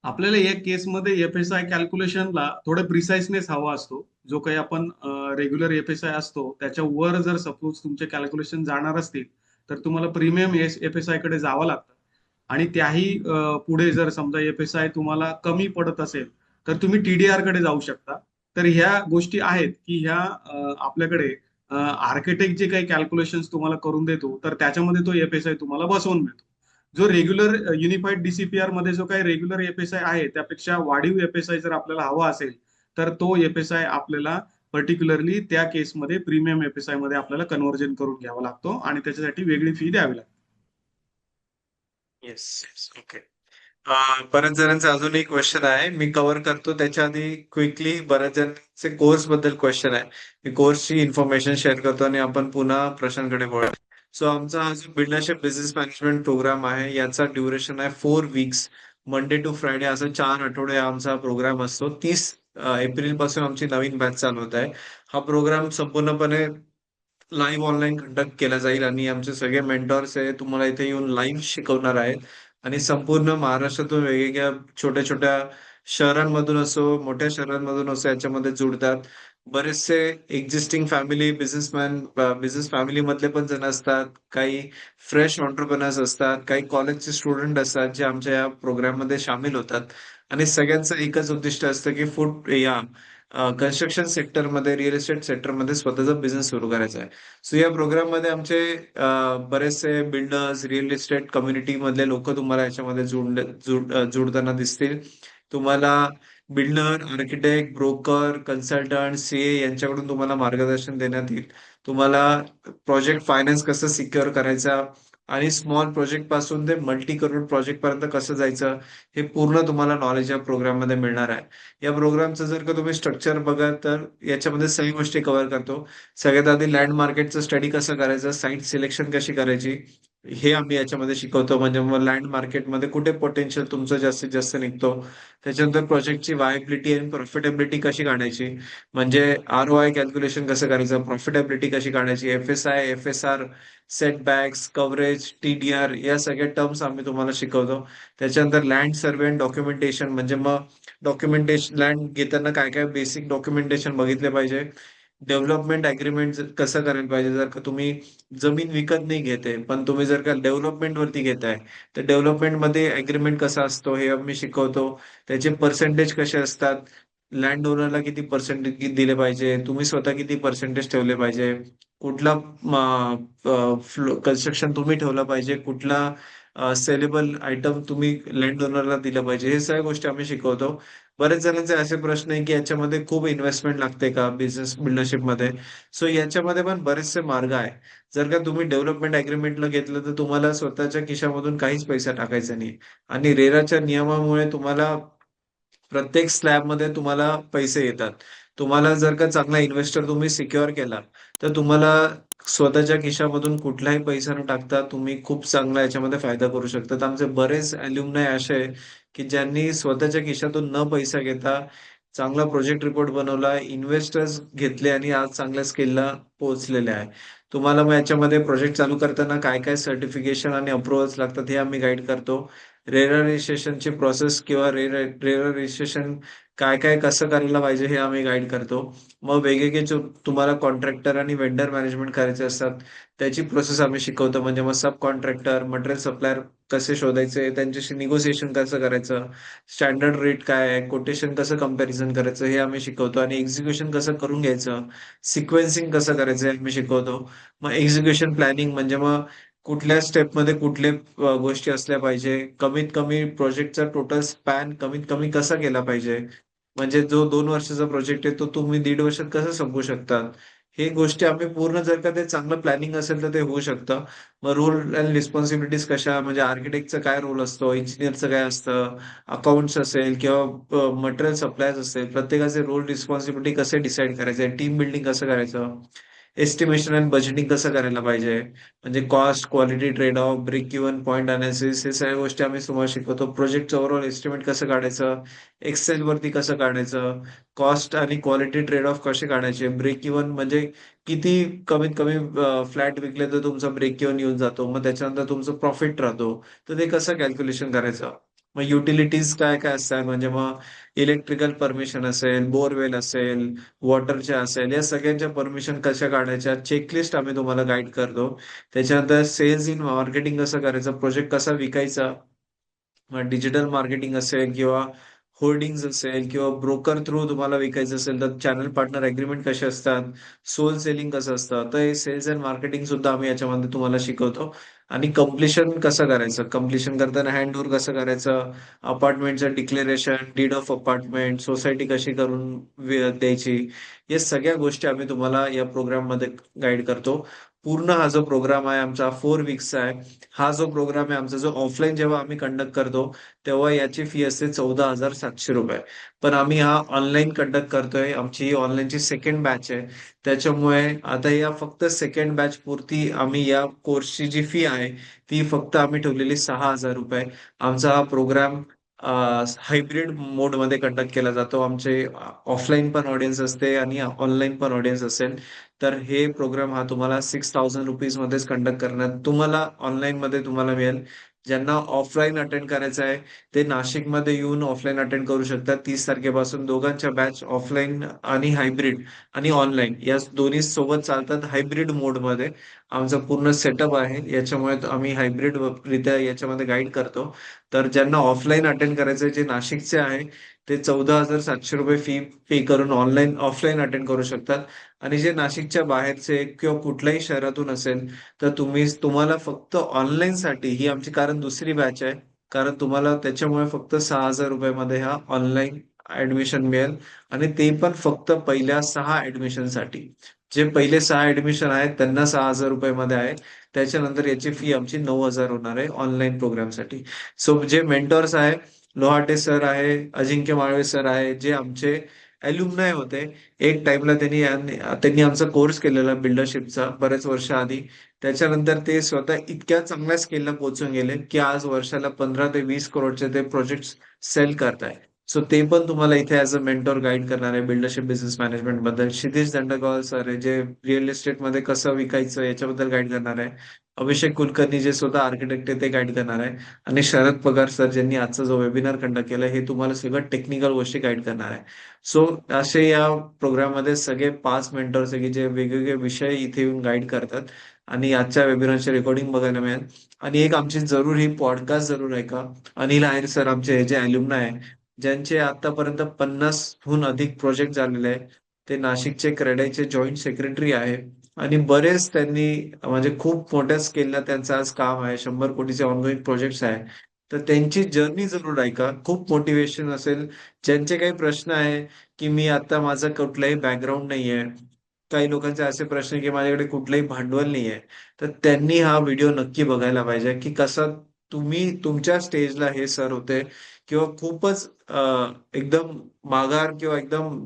आपल्याला या केसमध्ये एफएसआय कॅल्क्युलेशनला थोडं प्रिसाइसनेस हवा असतो. जो काही आपण रेग्युलर एफएसआय असतो त्याच्या वर जर सपोज तुमचे कॅल्क्युलेशन जाणार असतील तर तुम्हाला प्रीमियम एफएसआय कडे जावं लागतं. आणि त्याही पुढे जर समजा एफएसआय तुम्हाला कमी पडत असेल तर तुम्ही टीडीआर कडे जाऊ शकता. तर ह्या गोष्टी आहेत की ह्या आपल्याकडे आर्किटेक्ट जे काही कॅल्क्युलेशन्स तुम्हाला करून देतो तर त्याच्यामध्ये तो एफएसआय तुम्हाला बसवून देतो. जो रेग्युलर युनिफाईड डीसीपीआर मध्ये जो काही रेग्युलर एफएसआय आहे त्यापेक्षा वाढीव एफएसआय जर आपल्याला हवा असेल तर तो एफएसआय आपल्याला पर्टिक्युलरली त्या केसमध्ये प्रीमियम एफएसआय मध्ये आपल्याला कन्व्हर्जन करून घ्यावा लागतो आणि त्याच्यासाठी वेगळी फी द्यावी लागते. येस. ओके. बऱ्याच जणांचा अजूनही क्वेश्चन आहे, मी कव्हर करतो. त्याच्या आधी क्विकली बऱ्याच जणांचे कोर्स बद्दल क्वेश्चन आहे. मी कोर्सची इन्फॉर्मेशन शेअर करतो आणि आपण पुन्हा प्रश्नांकडे वळू. सो आमचा हा जो बिल्डरशिप बिझनेस मॅनेजमेंट प्रोग्राम आहे याचा ड्युरेशन आहे 4 वीक्स, मंडे टू फ्रायडे, असं 4 आठवडे आमचा प्रोग्राम असतो. 30 एप्रिल पासून आमची नवीन बॅच चालू होत आहे. हा प्रोग्राम संपूर्णपणे लाईव्ह ऑनलाईन कंडक्ट केला जाईल आणि आमचे सगळे मेंटॉर्स आहे तुम्हाला इथे येऊन लाईव्ह शिकवणार आहेत आणि संपूर्ण महाराष्ट्रातून वेगवेगळ्या छोट्या छोट्या शहरांमधून असो, मोठ्या शहरांमधून असो याच्यामध्ये जुडतात. बरेचसे एक्झिस्टिंग फॅमिली बिझनेस फॅमिली मधले पण जण असतात, काही फ्रेश ऑन्टरप्रेनर्स असतात, काही कॉलेजचे स्टुडंट असतात जे आमच्या या प्रोग्राम मध्ये सामील होतात. आणि सगळ्यांचं एकच उद्दिष्ट असतं की कन्स्ट्रक्शन सेक्टरमध्ये, रिअल इस्टेट सेक्टरमध्ये स्वतःचा बिझनेस सुरू करायचा आहे. सो या प्रोग्राम मध्ये आमचे बरेचसे बिल्डर्स, रिअल इस्टेट कम्युनिटी मधले लोक तुम्हाला याच्यामध्ये जुडताना दिसतील. तुम्हाला builder, architect, broker, consultant, CA यांच्याकडून तुम्हाला मार्गदर्शन देण्यात येईल. तुम्हाला प्रोजेक्ट फायनान्स कसं सिक्युअर करायचा, आणि स्मॉल प्रोजेक्ट पासून ते मल्टी करोड प्रोजेक्ट पर्यंत कसं जायचं हे पूर्ण तुम्हाला नॉलेज या प्रोग्राम मध्ये मिळणार आहे. या प्रोग्रामचं जर का तुम्ही स्ट्रक्चर बघा तर याच्यामध्ये सगळी गोष्टी कव्हर करतो. सगळ्यात आधी लँड मार्केटचं स्टडी कसं करायचं, साईट सिलेक्शन कशी करायची हे आम्ही याच्यामध्ये शिकवतो. म्हणजे मग लँड मार्केटमध्ये कुठे पोटेन्शियल तुमचं जास्तीत जास्त निघतो, त्याच्यानंतर प्रोजेक्टची वायबिलिटी आणि प्रॉफिटेबिलिटी कशी काढायची, म्हणजे ROI कॅल्क्युलेशन कसं करायचं, प्रॉफिटेबिलिटी कशी काढायची, FSI, FSR, setbacks, coverage, TDR या सगळ्या टर्म्स आम्ही तुम्हाला शिकवतो. त्याच्यानंतर लँड सर्वे अँड डॉक्युमेंटेशन, म्हणजे मग डॉक्युमेंटेशन लँड घेताना काय काय बेसिक डॉक्युमेंटेशन बघितले पाहिजे. डेव्हलपमेंट अग्रीमेंट कसं करायला पाहिजे, जर का तुम्ही जमीन विकत नाही घेते पण तुम्ही जर का डेव्हलपमेंट वरती घेताय तर डेव्हलपमेंट मध्ये अग्रीमेंट कसा असतो हे आम्ही शिकवतो. त्याचे पर्सेंटेज कसे असतात, लँड ओनरला किती पर्सेंटेज दिले पाहिजे, तुम्ही स्वतः किती पर्सेंटेज ठेवले पाहिजे, कुठला कन्स्ट्रक्शन तुम्ही ठेवलं पाहिजे, कुठला सेलेबल आयटम तुम्ही लँड ओनरला दिलं पाहिजे, हे सगळ्या गोष्टी आम्ही शिकवतो. बरेच जणांचे असे प्रश्न आहे की याच्यामध्ये खूप इन्व्हेस्टमेंट लागते का बिझनेस बिल्डरशिप मध्ये. सो याच्यामध्ये पण बरेचसे मार्ग आहे. जर का तुम्ही डेव्हलपमेंट अग्रीमेंटला घेतलं तर तुम्हाला स्वतःच्या खिशामधून काहीच पैसा टाकायचा नाही. आणि रेराच्या नियमामुळे तुम्हाला प्रत्येक स्लॅबमध्ये तुम्हाला पैसे येतात. तुम्हाला जर का चांगला इन्व्हेस्टर तुम्ही सिक्युअर केला तर तुम्हाला स्वतःच्या खिशामधून कुठलाही पैसा न टाकता तुम्ही खूप चांगला याच्यामध्ये फायदा करू शकता. तर आमचे बरेच अल्युमनाय असे आहे की ज्यांनी स्वतःच्या खिशातून न पैसा घेता चांगला प्रोजेक्ट रिपोर्ट बनवला, इन्व्हेस्टर्स घेतले आणि आज चांगल्या स्केलला पोहोचलेले आहे. तुम्हाला मग याच्यामध्ये प्रोजेक्ट चालू करताना काय काय सर्टिफिकेशन आणि अप्रुव्हल्स लागतात हे आम्ही गाईड करतो. रेरा रजिस्ट्रेशनची प्रोसेस किंवा रेरा रजिस्ट्रेशन काय काय कसं करायला पाहिजे हे आम्ही गाईड करतो. मग वेगवेगळे जो तुम्हाला कॉन्ट्रॅक्टर आणि वेंडर मॅनेजमेंट करायचे असतात त्याची प्रोसेस आम्ही शिकवतो. म्हणजे मग सब कॉन्ट्रॅक्टर, मटेरियल सप्लायर कसे शोधायचे, त्यांच्याशी निगोसिएशन कसं करायचं, स्टँडर्ड रेट काय आहे, कोटेशन कसं कंपॅरिझन करायचं हे आम्ही शिकवतो. आणि एक्झिक्युशन कसं करून घ्यायचं, सिक्वेन्सिंग कसं करायचं हे आम्ही शिकवतो. मग एक्झिक्युशन प्लॅनिंग म्हणजे मग कुठल्या स्टेपमध्ये कुठले गोष्टी असल्या पाहिजे, कमीत कमी प्रोजेक्टचा टोटल स्पॅन कमीत कमी कसा केला पाहिजे, म्हणजे जो 2 वर्षाचा प्रोजेक्ट आहे तो तुम्ही 1.5 वर्षात कसं संपवू शकतात. हे गोष्टी आम्ही पूर्ण जर का ते चांगलं प्लॅनिंग असेल तर ते होऊ शकतं. मग रोल अँड रिस्पॉन्सिबिलिटीज कशा, म्हणजे आर्किटेक्टचा काय रोल असतो, इंजिनियरचं काय असतं, अकाउंट्स असेल किंवा मटेरियल सप्लायर्स असेल, प्रत्येकाचे रोल रिस्पॉन्सिबिलिटी कसे डिसाईड करायचे, टीम बिल्डिंग कसं करायचं, एस्टिमेशन आणि बजेटिंग कसं करायला पाहिजे, म्हणजे cost, quality, trade off, break even point analysis, हे सगळ्या गोष्टी आम्ही तुम्हाला शिकवतो. प्रोजेक्टचं ओव्हरऑल एस्टिमेट कसं काढायचं, एक्सेल वरती कसं काढायचं, कॉस्ट आणि क्वालिटी ट्रेड ऑफ कसे काढायचे, ब्रेक इव्हन म्हणजे किती कमीत कमी फ्लॅट विकले तर तुमचा ब्रेक इव्हन येऊन जातो, मग त्याच्यानंतर तुमचं प्रॉफिट राहतो, तर ते कसं कॅल्क्युलेशन करायचं. मग युटिलिटीज काय काय असतात, म्हणजे मग इलेक्ट्रिकल परमिशन असेल, बोरवेल असेल, वॉटरच्या असेल, या सगळ्यांच्या परमिशन कशा काढायच्या, चेकलिस्ट आम्ही तुम्हाला गाईड करतो. त्याच्यानंतर सेल्स इन मार्केटिंग कसं करायचं, प्रोजेक्ट कसा विकायचा, डिजिटल मार्केटिंग असेल किंवा होर्डिंग्स असेल किंवा ब्रोकर थ्रू तुम्हाला विकायचं असेल तर चॅनल पार्टनर अग्रीमेंट कसे असतात, सोल सेलिंग कसं असतं, तर हे सेल्स अँड मार्केटिंग सुद्धा आम्ही याच्यामध्ये तुम्हाला शिकवतो. आणि कम्प्लिशन कसं करायचं, कम्प्लिशन करताना हँड ओव्हर कसं करायचं, अपार्टमेंटचं declaration, deed of apartment, society कशी करून द्यायची, या सगळ्या गोष्टी आम्ही तुम्हाला या प्रोग्राम मध्ये गाईड करतो. पूर्ण हा जो प्रोग्राम आहे आमचा 4 वीक्सचा आहे. हा जो प्रोग्राम आहे आमचा, जो ऑफलाईन जेव्हा आम्ही कंडक्ट करतो तेव्हा याची फी असते 14,700 रुपये. पण आम्ही हा ऑनलाईन कंडक्ट करतोय, आमची ही ऑनलाईनची सेकंड बॅच आहे. त्याच्यामुळे आता या फक्त सेकंड बॅच पुरती आम्ही या कोर्सची जी फी आहे ती फक्त आम्ही ठेवलेली 6,000 रुपये. आमचा हा प्रोग्राम हायब्रिड मोडमध्ये कंडक्ट केला जातो. आमचे ऑफलाईन पण ऑडियन्स असते आणि ऑनलाईन पण ऑडियन्स असेल. तर हे प्रोग्राम हा तुम्हाला 6,000 रुपीज मध्येच कंडक्ट करण्यात तुम्हाला ऑनलाईन मध्ये तुम्हाला मिळेल. ज्यांना ऑफलाईन अटेंड करायचं आहे ते नाशिकमध्ये येऊन ऑफलाईन अटेंड करू शकतात. 30 तारखेपासून दोघांच्या बॅच ऑफलाईन आणि हायब्रिड आणि ऑनलाईन या दोन्ही सोबत चालतात. हायब्रिड मोडमध्ये आमचा पूर्ण सेटअप आहे, याच्यामुळे आम्ही हायब्रिड रित्या याच्यामध्ये गाईड करतो. तर ज्यांना ऑफलाईन अटेंड करायचं जे नाशिकचे आहे ते 14,700 रुपये फी पे करून ऑनलाईन ऑफलाईन अटेंड करू शकतात. आणि जे नाशिकच्या बाहेरचे किंवा कुठल्याही शहरातून असेल तर तुम्हाला फक्त ऑनलाईन साठी ही आमची कारण दुसरी बॅच आहे. कारण तुम्हाला त्याच्यामुळे फक्त 6,000 रुपये मध्ये हा ऑनलाईन ऍडमिशन मिळेल. आणि ते पण फक्त पहिल्या 6 ऍडमिशन साठी. जे पहिले 6 ऍडमिशन आहेत त्यांना 6,000 रुपये मध्ये आहे. त्याच्यानंतर याची फी आमची 9,000 होणार आहे ऑनलाईन प्रोग्रामसाठी. सो जे मेंटॉर्स आहे, लोहाटे सर आहे, अजिंक्य माळवे सर आहे, जे आमचे अल्युमनाय होते. एक टाइमला त्यांनी आमचा कोर्स केलेला बिल्डरशिपचा बरेच वर्ष आधी. त्याच्यानंतर ते स्वतः इतक्या चांगल्या स्केलला पोहोचून गेले की आज वर्षाला 15 ते 20 करोडचे ते प्रोजेक्ट सेल करताय. सो ते पण तुम्हाला इथे ऍज अ मेंटॉर गाईड करणार आहे बिल्डरशिप बिझनेस मॅनेजमेंट बद्दल. क्षितिज दंडकवाल सर आहे, जे रिअल एस्टेटमध्ये कसं विकायचं याच्याबद्दल गाईड करणार आहे. अभिषेक कुलकर्णी जे स्वतः आर्किटेक्ट आहे ते गाईड करणार आहे. आणि शरद पगार सर ज्यांनी आजचा जो वेबिनार कंडक्ट केला हे तुम्हाला सगळं टेक्निकल गोष्टी गाईड करणार आहे. सो असे या प्रोग्राममध्ये सगळे 5 मेंटर्स आहे की जे वेगवेगळे विषय इथे येऊन गाईड करतात. आणि आजच्या वेबिनारचे रेकॉर्डिंग बघायला मिळेल. आणि एक आमची जरूर ही पॉडकास्ट जरूर आहे का, अनिल आहेर सर आमचे जे अल्युमनाय आहे, ज्यांचे आतापर्यंत 50हून अधिक प्रोजेक्ट झालेले आहे. ते नाशिकचे क्रेडाईचे जॉईंट सेक्रेटरी आहे. आणि बरेच त्यांनी म्हणजे खूप मोठ्या स्केलला त्यांचं आज काम आहे. 100 कोटीचे ऑनगोईंग प्रोजेक्ट्स आहे. तर त्यांची जर्नी जरूर ऐका, खूप मोटिवेशन असेल. ज्यांचे काही प्रश्न आहे की मी आता माझं कुठलाही बॅकग्राऊंड नाहीये, काही लोकांचे असे प्रश्न की माझ्याकडे कुठलंही भांडवल नाहीये, तर त्यांनी हा व्हिडिओ नक्की बघायला पाहिजे की कसं तुम्ही तुमच्या स्टेजला हे सर होते किंवा खूपच एकदम माघार किंवा एकदम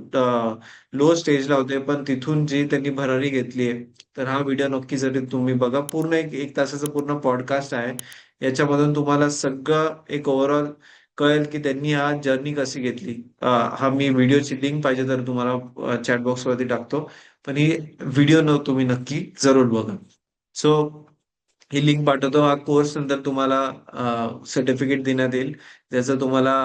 लो स्टेजला होते, पण तिथून जी त्यांनी भरारी घेतलीये. तर हा व्हिडिओ नक्की जरी तुम्ही बघा. पूर्ण एक तासाचं पूर्ण पॉडकास्ट आहे. याच्यामधून तुम्हाला सगळं एक ओव्हरऑल कळेल की त्यांनी हा जर्नी कशी घेतली. हा मी व्हिडिओची लिंक पाहिजे तर तुम्हाला चॅट बॉक्सवरती टाकतो. पण ही व्हिडिओ तुम्ही नक्की जरूर बघा. सो ही लिंक पाठवतो. हा कोर्स नंतर तुम्हाला सर्टिफिकेट देण्यात येईल, ज्याचं तुम्हाला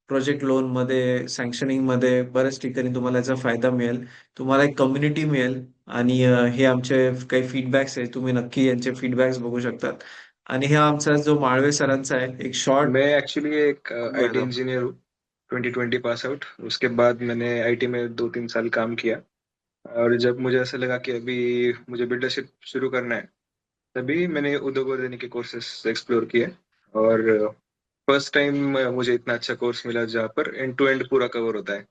प्रोजेक्ट लोन मध्ये, सँक्शनिंग मध्ये बऱ्याच ठिकाणी तुम्हाला याचा फायदा मिळेल. तुम्हाला एक कम्युनिटी मिळेल. आणि हे आमचे काही फीडबॅक्स आहेत, तुम्ही नक्की यांचे फीडबॅक्स बघू शकतात. आणि हा आमचा जो माळवे सरांचा आहे एक शॉर्ट. मैं एक्चुअली एक आईटी इंजीनियर हूँ, 2020 पास आउट। उसके बाद मैंने आईटी में 2-3 साल काम किया और जब मुझे ऐसा लगा कि अभी मुझे बिल्डरशिप शुरू करना है, तभी मैंने उद्योग वर्धनी के कोर्सेस एक्सप्लोर किए और फर्स्ट टाइम मुझे इतना अच्छा कोर्स मिला जहाँ पर एंड टू एंड पूरा कवर होता है,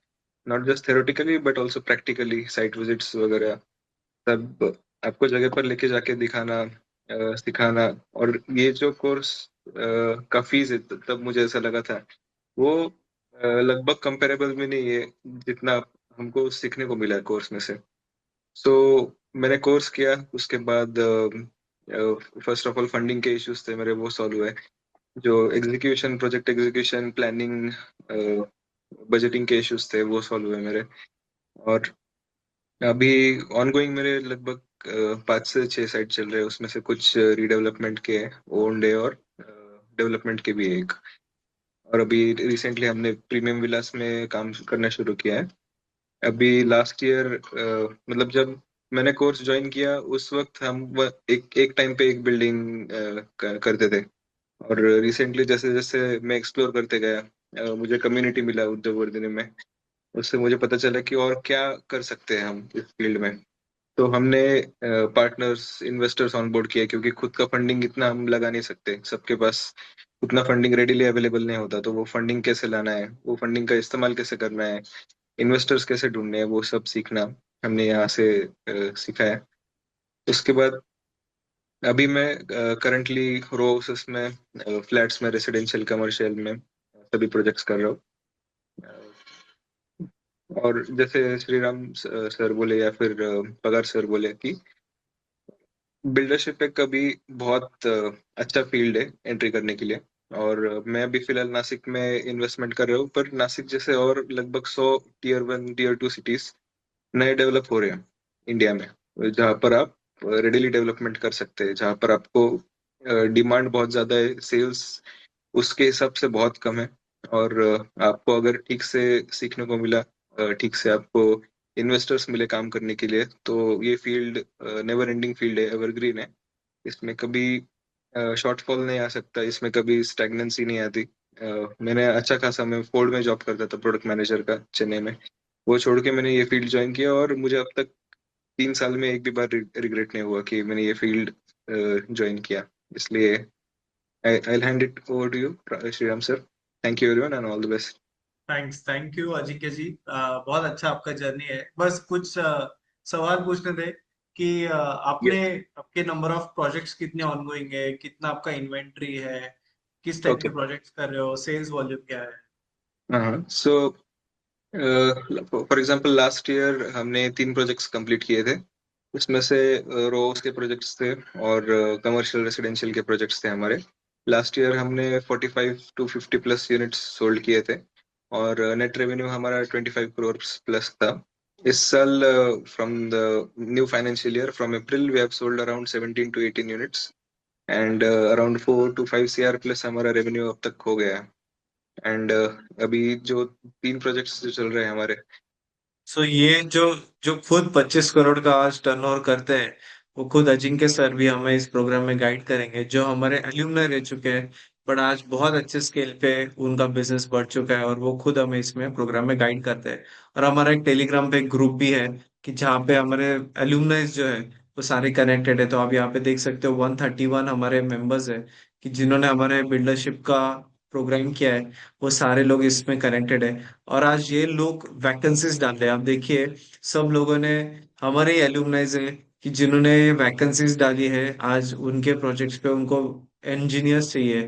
not just theoretically but also practically, site visits वगैरह सब आपको जगह पर लेके जाके दिखाना, सिखाना। और ये जो कोर्स का फीस है तब मुझे ऐसा लगा था वो लगभग कंपेरेबल भी नहीं है जितना हमको सीखने को मिला है कोर्स में से। सो मैंने कोर्स किया, उसके बाद फर्स्ट ऑफ ऑल फंडिंग के इश्यूज थे मेरे, वो सॉल्व हुए। जो execution, project execution, planning, budgeting के इश्यूज थे वो सॉल्व हुए मेरे। और अभी ऑनगोइंग मेरे लगभग 5 से 6 साइट चल रहे हैं, उसमें से कुछ रीडेवलपमेंट के ओन्ड है और डेवलपमेंट के भी है एक। और अभी रिसेंटली हमने प्रीमियम विलास में काम करना शुरू किया है। अभी लास्ट ईयर मतलब जब मैंने कोर्स ज्वाइन किया उस वक्त हम एक टाइम पे एक बिल्डिंग करते थे। और रिसेंटली जैसे जैसे मैं एक्सप्लोर करते गया, मुझे कम्युनिटी मिला उद्योग वर्धनी में, उससे मुझे पता चला कि और क्या कर सकते हैं हम इस फील्ड में। तो हमने पार्टनर्स, इन्वेस्टर्स ऑन बोर्ड किया, क्योंकि खुद का फंडिंग इतना हम लगा नहीं सकते, सबके पास उतना फंडिंग रेडीली अवेलेबल नहीं होता। तो वो फंडिंग कैसे लाना है, वो फंडिंग का इस्तेमाल कैसे करना है, इन्वेस्टर्स कैसे ढूंढने हैं, वो सब सीखना हमने यहाँ से सीखा है। उसके बाद अभी मैं करंटली रो हाउसेस में, फ्लैट्स में, रेसिडेंशियल, कमर्शियल में सभी प्रोजेक्ट्स कर रहा हूँ। और जैसे श्रीराम सर बोले या फिर पगार सर बोले कि बिल्डरशिप एक कभी बहुत अच्छा फील्ड है एंट्री करने के लिए। और मैं अभी फिलहाल नासिक में इन्वेस्टमेंट कर रहा हूँ, पर नासिक जैसे और लगभग 100 टियर 1, टियर 2 सिटीज नए डेवलप हो रहे हैं इंडिया में, जहाँ पर आप रेडिली डेवलपमेंट कर सकते हैं, जहाँ पर आपको डिमांड बहुत ज्यादा है, सेल्स उसके हिसाब से बहुत कम है। और आपको अगर ठीक से सीखने को मिला, ठीक से आपको इन्वेस्टर्स मिले काम करने के लिए, तो ये फील्ड नेवर एंडिंग फील्ड है, एवरग्रीन है। इसमें कभी शॉर्टफॉल नहीं आ सकता, इसमें कभी स्टैग्नेंसी नहीं आती। मैंने अच्छा खासा, मैं फोर्ड में जॉब करता था प्रोडक्ट मैनेजर का चेन्नई में, वो छोड़ के मैंने ये फील्ड ज्वाइन किया और मुझे अब तक 3 साल में एक भी बार रिग्रेट नहीं हुआ कि मैंने ये फील्ड ज्वाइन किया। इसलिए I'll hand it over to you, Sriram sir. Thank you everyone and all the best. Thank you Ajinkya ji. बहुत अच्छा आपका जर्नी है। बस कुछ सवाल पूछने थे कि आपने आपके नंबर ऑफ प्रोजेक्ट्स कितने ऑनगोइंग है, कितना आपका इन्वेंट्री है, किस टाइप ओके। के प्रोजेक्ट्स कर रहे हो, सेल्स वॉल्यूम क्या है? हाँ, so for example last year हमने 3 प्रोजेक्ट्स कंप्लीट किए थे। उसमें से रोज के प्रोजेक्ट्स थे और कमर्शियल रेसिडेंशियल के प्रोजेक्ट्स थे हमारे। लास्ट ईयर हमने 45 to 50 प्लस यूनिट्स सोल्ड किए थे और नेट रेवेन्यू हमारा 25 करोड़ प्लस था। इस साल from the new financial year from April we have sold around 17 to 18 units and around 4 to 5 CR plus हमारा रेवेन्यू अब तक हो गया है। एंड अभी जो 3 प्रोजेक्ट्स जो चल रहे हैं हमारे। सो ये जो जो खुद 25 करोड़ का आज टर्नओवर करते हैं, वो खुद अजिंक्य सर भी हमें इस प्रोग्राम में गाइड करेंगे, जो हमारे एल्यूमनाई रह चुके हैं, बट आज बहुत अच्छे स्केल पे उनका बिजनेस बढ़ चुका है और वो खुद हमें इसमें प्रोग्राम में गाइड करते हैं। और हमारा एक टेलीग्राम पे एक ग्रुप भी है कि जहाँ पे हमारे एल्यूमनाइज जो है वो सारे कनेक्टेड है। तो आप यहाँ पे देख सकते हो 131 हमारे मेंबर्स है कि जिन्होंने हमारे बिल्डरशिप का प्रोग्राम किया है, वो सारे लोग इसमें कनेक्टेड है। और आज ये लोग वैकेंसीज डाल रहे हैं। आप देखिए, सब लोगों ने, हमारे एल्यूमनाइज है कि जिन्होंने ये वैकेंसीज डाली है, आज उनके प्रोजेक्ट्स पे उनको इंजीनियर्स चाहिए।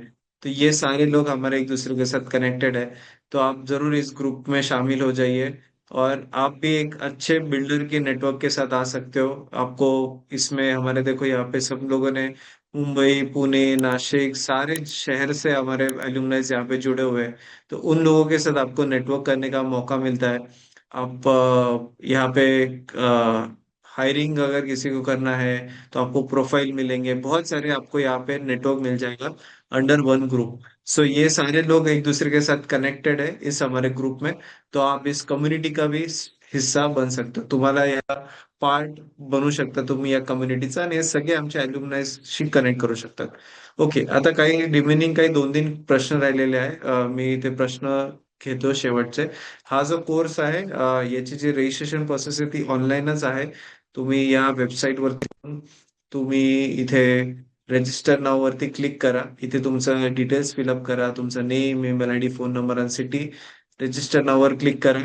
तो ये सारे लोग हमारे एक दूसरे के साथ कनेक्टेड है। तो आप जरूर इस ग्रुप में शामिल हो जाइए और आप भी एक अच्छे बिल्डर के नेटवर्क के साथ आ सकते हो। आपको इसमें हमारे, देखो यहाँ पे सब लोगों ने मुंबई, पुणे, नासिक, सारे शहर से हमारे एल्यूमनाइज यहाँ पे जुड़े हुए हैं। तो उन लोगों के साथ आपको नेटवर्क करने का मौका मिलता है। आप यहाँ पे हायरिंग अगर किसी को करना है तो आपको प्रोफाइल मिलेंगे, बहुत सारे आपको यहाँ पे नेटवर्क मिल जाएगा अंडर वन ग्रुप। सो ये सारे लोग एक दूसरे के साथ कनेक्टेड है इस हमारे ग्रुप में। तो आप इस कम्युनिटी का भी हिस्सा बन सकता, तुम्हाला या पार्ट बनू शकता तुम्ही या कम्युनिटीचा, आणि हे सगळे आमच्या अल्युमनायशी कनेक्ट करू शकतात। ओके, आता काही रिमेनिंग काही 2-3 प्रश्न राहिलेले आहे, मी ते प्रश्न घेतो शेवटचे। हा जो कोर्स आहे, याची जी रजिस्ट्रेशन प्रोसेस आहे ती ऑनलाईनच आहे। तुम्ही या वेबसाईट वरती जाऊन तुम्ही इथे रजिस्टर नाव वरती क्लिक करा, इथे तुमचं डिटेल्स फिलअप करा, तुमचं name, email ID, phone number आणि सिटी, रजिस्टर नावावर क्लिक करा।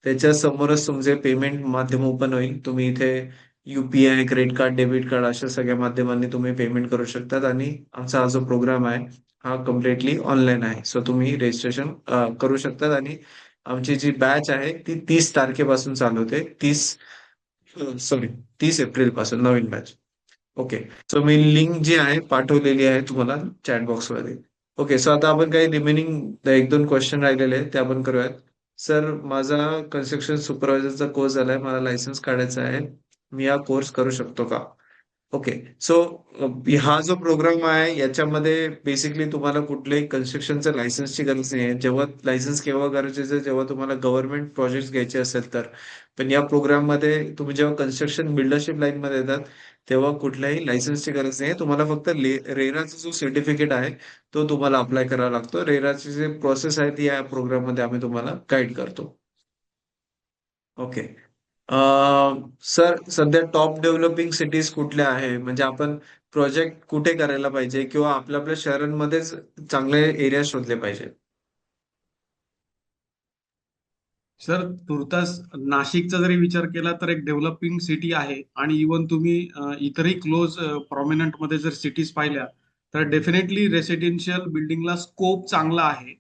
त्याच्या समोरच तुमचे पेमेंट माध्यम ओपन होईल। तुम्ही इथे UPI, credit card, debit card अशा सगळ्या माध्यमांनी तुम्ही पेमेंट करू शकतात। आणि आमचा हा जो प्रोग्राम आहे हा कम्प्लिटली ऑनलाईन आहे। सो तुम्ही रजिस्ट्रेशन करू शकतात आणि आमची जी बॅच आहे ती 30 तारखेपासून चालू होते, 30 एप्रिल पासून नवीन बॅच। ओके, सो मी लिंक जी आहे पाठवलेली आहे तुम्हाला चॅट बॉक्स मध्ये। ओके, सो आता आपण काही रिमेनिंग 1-2 क्वेश्चन राहिलेले आहेत ते आपण करूयात। सर, माझा कन्स्ट्रक्शन सुपरवायझरचा कोर्स झालाय, मला लायसन्स काढायचा आहे, मी हा कोर्स करू शकतो का? ओके, सो हा जो प्रोग्राम आहे याच्यामध्ये बेसिकली तुम्हाला कुठल्याही कन्स्ट्रक्शनचं लायसन्सची गरज नाही आहे। जेव्हा लायसन्स केव्हा गरजेचं आहे, जेव्हा तुम्हाला गव्हर्नमेंट प्रोजेक्ट घ्यायचे असेल तर। पण या प्रोग्राम मध्ये तुम्ही जेव्हा कन्स्ट्रक्शन बिल्डरशिप लाईन मध्ये येतात तेव्हा कुठल्याही लायसन्सची गरज नाही आहे। तुम्हाला फक्त रेराचा जो सर्टिफिकेट आहे तो तुम्हाला अप्लाय करावा लागतो। रेराची जे प्रोसेस आहे ती या प्रोग्राम मध्ये आम्ही तुम्हाला गाईड करतो। ओके, सर, सध्या टॉप डेव्हलपिंग सिटीज कुठल्या आहे, म्हणजे आपण प्रोजेक्ट कुठे करायला पाहिजे किंवा आपल्या आपल्या शहरांमध्येच चांगले एरिया शोधले पाहिजे? सर, तुर्तास नाशिकचा जरी विचार केला तर एक डेव्हलपिंग सिटी आहे, आणि इवन तुम्ही इतरही क्लोज प्रॉमिनंट मध्ये जर सिटीज पाहिल्या तर डेफिनेटली रेसिडेन्शियल बिल्डिंगला स्कोप चांगला आहे।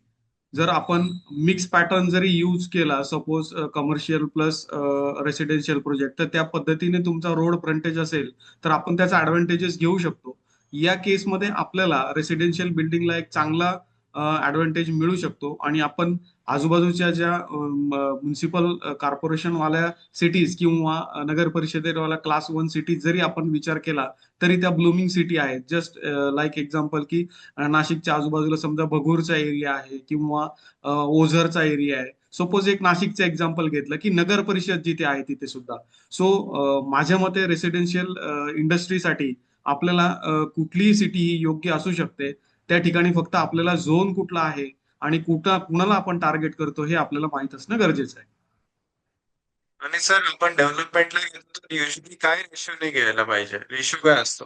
जर आपण मिक्स पॅटर्न जरी यूज केला, suppose commercial plus residential project, तर त्या पद्धतीने तुमचा रोड फ्रंटेज असेल तर आपण त्याचा ऍडव्हान्टेजेस घेऊ शकतो। या केसमध्ये आपल्याला रेसिडेन्शियल बिल्डिंगला एक चांगला ऍडव्हान्टेज मिळू शकतो, आणि आपण आजूबाजूच्या ज्या म्युन्सिपल कॉर्पोरेशन वाल्या सिटीज किंवा नगर परिषदेवाला क्लास 1 सिटीज जरी आपण विचार केला तरी त्या ब्लूमिंग सिटी आहेत। जस्ट लाईक एक्झाम्पल की नाशिकच्या आजूबाजूला समजा भगूरचा एरिया आहे किंवा ओझरचा एरिया आहे। सपोज एक नाशिकचं एक्झाम्पल घेतलं की नगर परिषद जिथे आहे तिथे सुद्धा। सो माझ्या मते रेसिडेन्शियल इंडस्ट्रीसाठी आपल्याला कुठलीही सिटी ही योग्य असू शकते। त्या ठिकाणी फक्त आपल्याला झोन कुठला आहे आणि कुणाला आपण टार्गेट करतो हे आपल्याला माहित असणं गरजेचं आहे। आणि सर, आपण डेव्हलपमेंटला घेतो तर युजली काय रेशोने घ्यायला पाहिजे? रेशो काय असतो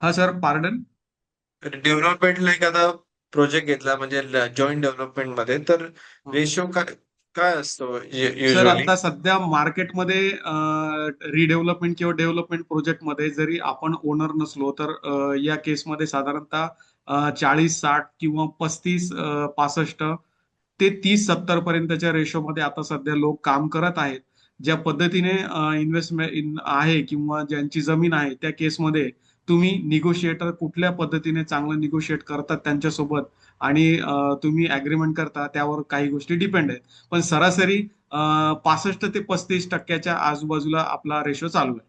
हा सर, पार्डन? डेव्हलपमेंटला? एखादा प्रोजेक्ट घेतला म्हणजे जॉईंट डेव्हलपमेंट मध्ये, तर रेशो काय काय असतो सर युजली? आता सध्या मार्केटमध्ये रिडेव्हलपमेंट किंवा डेव्हलपमेंट प्रोजेक्टमध्ये जरी आपण ओनर नसलो तर या केसमध्ये साधारणतः 40-60 किंवा 35-65 ते 30-70 पर्यंतच्या रेशोमध्ये आता सध्या लोक काम करत आहेत. ज्या पद्धतीने इन्व्हेस्टमेंट आहे किंवा ज्यांची जमीन आहे त्या केसमध्ये तुम्ही निगोशिएटर कुठल्या पद्धतीने चांगलं निगोशिएट करतात त्यांच्यासोबत आणि तुम्ही अग्रीमेंट करता त्यावर काही गोष्टी डिपेंड आहेत. पण सरासरी 65 ते 35% आजूबाजूला आपला रेशो चालू आहे.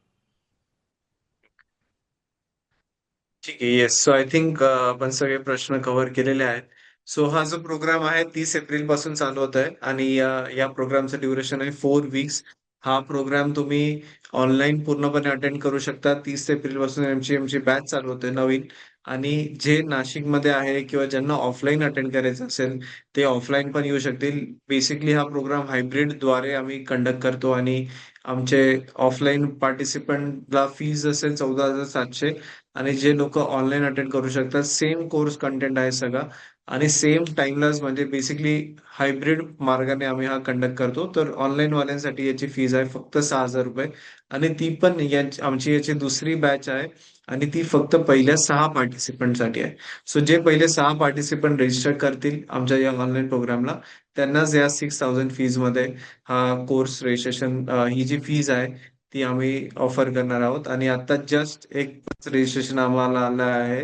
ठीक आहे. येस. सो आय थिंक आपण सगळे प्रश्न कव्हर केलेले आहेत. सो हा जो प्रोग्राम आहे 30 एप्रिल पासून चालू होत आहे आणि या प्रोग्रामचं ड्युरेशन आहे 4 वीक्स. हा प्रोग्राम तुम्ही ऑनलाईन पूर्णपणे अटेंड करू शकता. 30 एप्रिल पासून आमची बॅच चालू होते नवीन. आणि जे नाशिकमध्ये आहे किंवा ज्यांना ऑफलाईन अटेंड करायचं असेल ते ऑफलाईन पण येऊ शकतील. बेसिकली हा प्रोग्राम हायब्रिडद्वारे आम्ही कंडक्ट करतो आणि आमचे ऑफलाईन पार्टिसिपंटला फीज असेल 14,700 आणि जे लोक ऑनलाईन अटेंड करू शकतात सेम कोर्स कंटेंट आहे सगळा आणि सेम टाइमलाच म्हणजे बेसिकली हायब्रिड मार्गाने आम्ही हा कंडक्ट करतो. तर ऑनलाईन वाल्यांसाठी याची फीज आहे फक्त 6,000 रुपये आणि ती पण आमची याची दुसरी बॅच आहे आणि ती फक्त पहिल्या 6 पार्टिसिपंटसाठी आहे. सो जे पहिले 6 पार्टिसिपंट रजिस्टर करतील आमच्या या ऑनलाईन प्रोग्रामला त्यांनाच या 6,000 फीज मध्ये हा कोर्स रजिस्ट्रेशन ही जी फीज आहे ती आम्ही ऑफर करणार आहोत. आणि आता जस्ट एक रजिस्ट्रेशन आम्हाला आलं आहे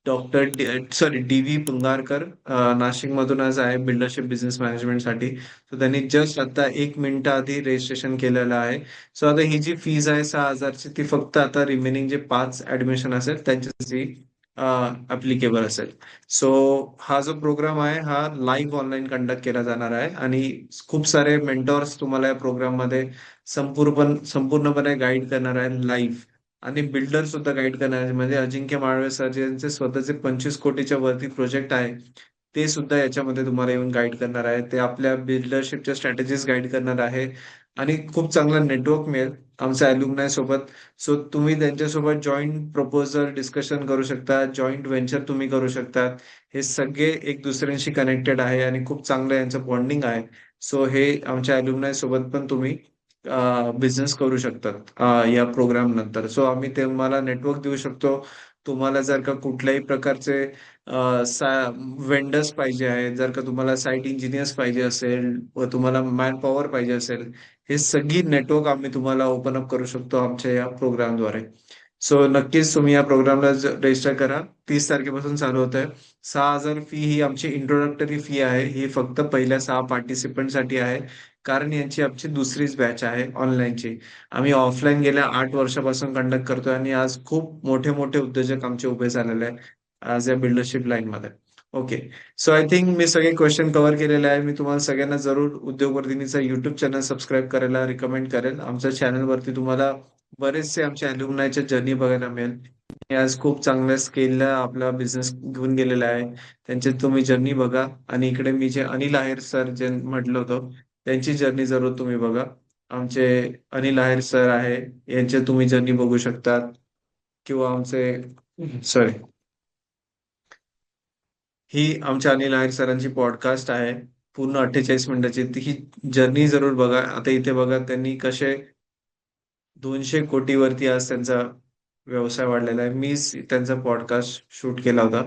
डी व्ही पुंगारकर नाशिकमधून आज आहे बिल्डरशिप बिझनेस मॅनेजमेंटसाठी. सो त्यांनी जस्ट आता 1 मिनिट आधी रजिस्ट्रेशन केलेलं आहे. सो आता ही जी फीज आहे 6,000ची ती फक्त आता रिमेनिंग जे 5 ऍडमिशन असेल त्यांच्यासाठी ऍप्लिकेबल असेल. सो हा जो प्रोग्राम आहे हा लाईव्ह ऑनलाईन कंडक्ट केला जाणार आहे आणि खूप सारे मेंटॉर्स तुम्हाला या प्रोग्राम मध्ये संपूर्णपणे गाईड करणार आहे लाईव्ह. आणि बिल्डर सुद्धा गाईड करणार आहे. म्हणजे अजिंक्य माळवे सर ज्यांचे स्वतःचे 25 कोटीच्या वरती प्रोजेक्ट आहे ते सुद्धा याच्यामध्ये तुम्हाला येऊन गाईड करणार आहे. ते आपल्या बिल्डरशिपच्या स्ट्रॅटेजीज गाईड करणार आहे आणि खूप चांगला नेटवर्क मिळेल आमच्या अल्युमनाय सोबत. सो तुम्ही त्यांच्यासोबत जॉईंट प्रपोजल डिस्कशन करू शकता, जॉईंट व्हेंचर तुम्ही करू शकता. हे सगळे एक दुसऱ्यांशी कनेक्टेड आहे आणि खूप चांगलं यांचं बॉन्डिंग आहे. सो हे आमच्या अल्युमनाय सोबत पण तुम्ही बिझनेस करू शकतात या प्रोग्राम नंतर. सो आम्ही तुम्हाला नेटवर्क देऊ शकतो. तुम्हाला जर का कुठल्याही प्रकारचे वेंडर्स पाहिजे आहेत, जर का तुम्हाला साईट इंजिनियर्स पाहिजे असेल व तुम्हाला मॅन पॉवर पाहिजे असेल, हे सगळी नेटवर्क आम्ही तुम्हाला ओपन अप करू शकतो आमच्या या प्रोग्रामद्वारे. सो नक्कीच तुम्ही या प्रोग्रामला रजिस्टर करा. 30 तारखेपासून चालू होत आहे. 6,000 फी ही आमची इंट्रोडक्टरी फी आहे. ही फक्त पहिल्या 6 पार्टिसिपंटसाठी आहे कारण यांची आमची दुसरीच बॅच आहे ऑनलाईनची. आम्ही ऑफलाईन गेल्या 8 वर्षापासून कंडक्ट करतोय आणि आज खूप मोठे मोठे उद्योजक आमचे उभे झालेले आहेत आज या बिल्डरशिप लाईनमध्ये. ओके. सो आय थिंक मी सगळे क्वेश्चन कव्हर केलेले आहे. मी तुम्हाला सगळ्यांना जरूर उद्योगवर्धिनीचा युट्यूब चॅनल सबस्क्राईब करायला रिकमेंड करेल. आमच्या चॅनलवरती तुम्हाला बरेचसे आमच्या अल्युमनायच्या जर्नी बघायला मिळेल. ते आज खूप चांगल्या स्केलला आपला बिझनेस घेऊन गेलेला आहे. त्यांची तुम्ही जर्नी बघा आणि इकडे मी जे अनिल आहेर सर जे म्हटलं होतं त्यांची जर्नी जरूर तुम्ही बघा. आमचे अनिल आहेर सर आहे यांचे तुम्ही जर्नी बघू शकतात किंवा आमचे सॉरी ही आमच्या अनिल आहेर सरांची पॉडकास्ट आहे पूर्ण 48 मिनिटाची. ती ही जर्नी जरूर बघा. आता इथे बघा त्यांनी कसे 200 कोटीवरती आज त्यांचा व्यवसाय वाढलेला आहे. मीच त्यांचा पॉडकास्ट शूट केला होता.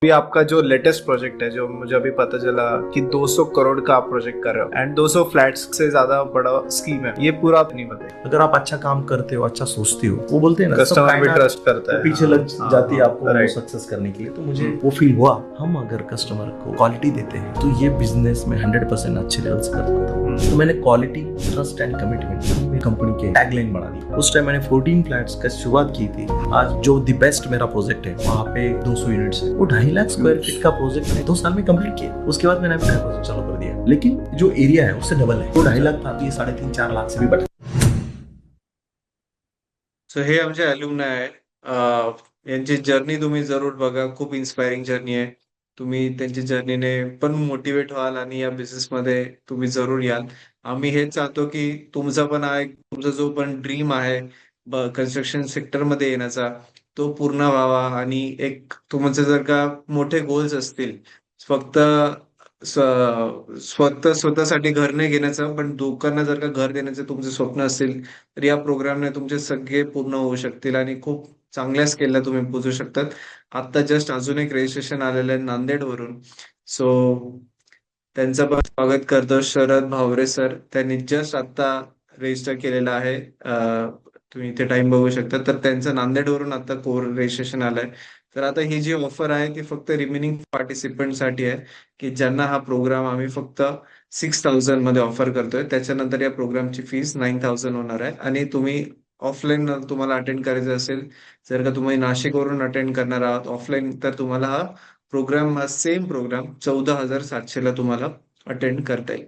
अभी आपका जो लेटेस्ट प्रोजेक्ट है जो मुझे अभी पता चला कि 200 करोड़ का आप प्रोजेक्ट कर रहे हो एंड 200 फ्लैट्स से ज्यादा बड़ा स्कीम है, ये पूरा आप नहीं बताइए. अगर आप अच्छा काम करते हो, अच्छा सोचते हो, वो बोलते हैं ना, सब कस्टमर भी कायनात ट्रस्ट करता है. पीछे लग जाती है आपको राइट. सक्सेस करने के लिए. तो मुझे वो फील हुआ, हम अगर कस्टमर को क्वालिटी देते हैं तो ये बिजनेस में 100% अच्छे लेवल से कर पाता हूँ. तो मैंने quality, trust and commitment company के टैगलाइन बना दी. उस टाइम मैंने 14 फ्लैट्स का शुरुआत की थी. आज जो द बेस्ट मेरा प्रोजेक्ट है वहाँ पे 200 यूनिट्स है. वो 2.5 लाख स्क्वायर फीट का प्रोजेक्ट मैंने 2 साल में कंप्लीट किया. उसके बाद मैंने अपना प्रोजेक्ट चालू कर दिया. लेकिन जो एरिया है उससे डबल है. वो 2.5 लाख था, ये 3.5-4 लाख से भी बढ़ा. सो हे आमचे अल्युमनाय आहे. यांची जर्नी तुम्ही जरूर बघा. खूप इन्स्पायरिंग जर्नी आहे. तुम्ही त्यांची जर्नीने पण मोटिवेट व्हाल आणि या बिझनेसमध्ये तुम्ही जरूर याल. आम्ही हेच चाहतो की तुमचा पण हा एक तुमचा जो पण ड्रीम आहे कन्स्ट्रक्शन सेक्टरमध्ये येण्याचा तो पूर्ण व्हावा आणि एक तुमचे जर का मोठे गोल्स असतील फक्त स्वतःसाठी घर नाही घेण्याचं, पण लोकांना जर का घर देण्याचं तुमचे स्वप्न असेल तर या प्रोग्रामने तुमचे सगळे पूर्ण होऊ शकतील आणि खूप चांगल्या स्केलला तुम्ही पोहोचू शकतात. आता जस्ट अजून एक रजिस्ट्रेशन आलेलं आहे नांदेडवरून. सो त्यांचं पण स्वागत करतो. शरद भावरे सर, त्यांनी जस्ट आता रजिस्टर केलेलं आहे. तुम्ही इथे टाइम बघू शकता. तर त्यांचं नांदेडवरून आता कोर रजिस्ट्रेशन आलंय. तर आता ही जी ऑफर आहे ती फक्त रिमेनिंग पार्टिसिपंटसाठी आहे, की ज्यांना हा प्रोग्राम आम्ही फक्त 6,000 मध्ये ऑफर करतोय. त्याच्यानंतर या प्रोग्रामची फीस 9,000 होणार आहे. आणि तुम्ही ऑफलाईन तुम्हाला अटेंड करायचं असेल, जर का तुम्ही नाशिकवरून अटेंड करणार आहात ऑफलाईन, तर तुम्हाला हा प्रोग्राम, सेम प्रोग्राम 14,700 ला तुम्हाला अटेंड करता येईल.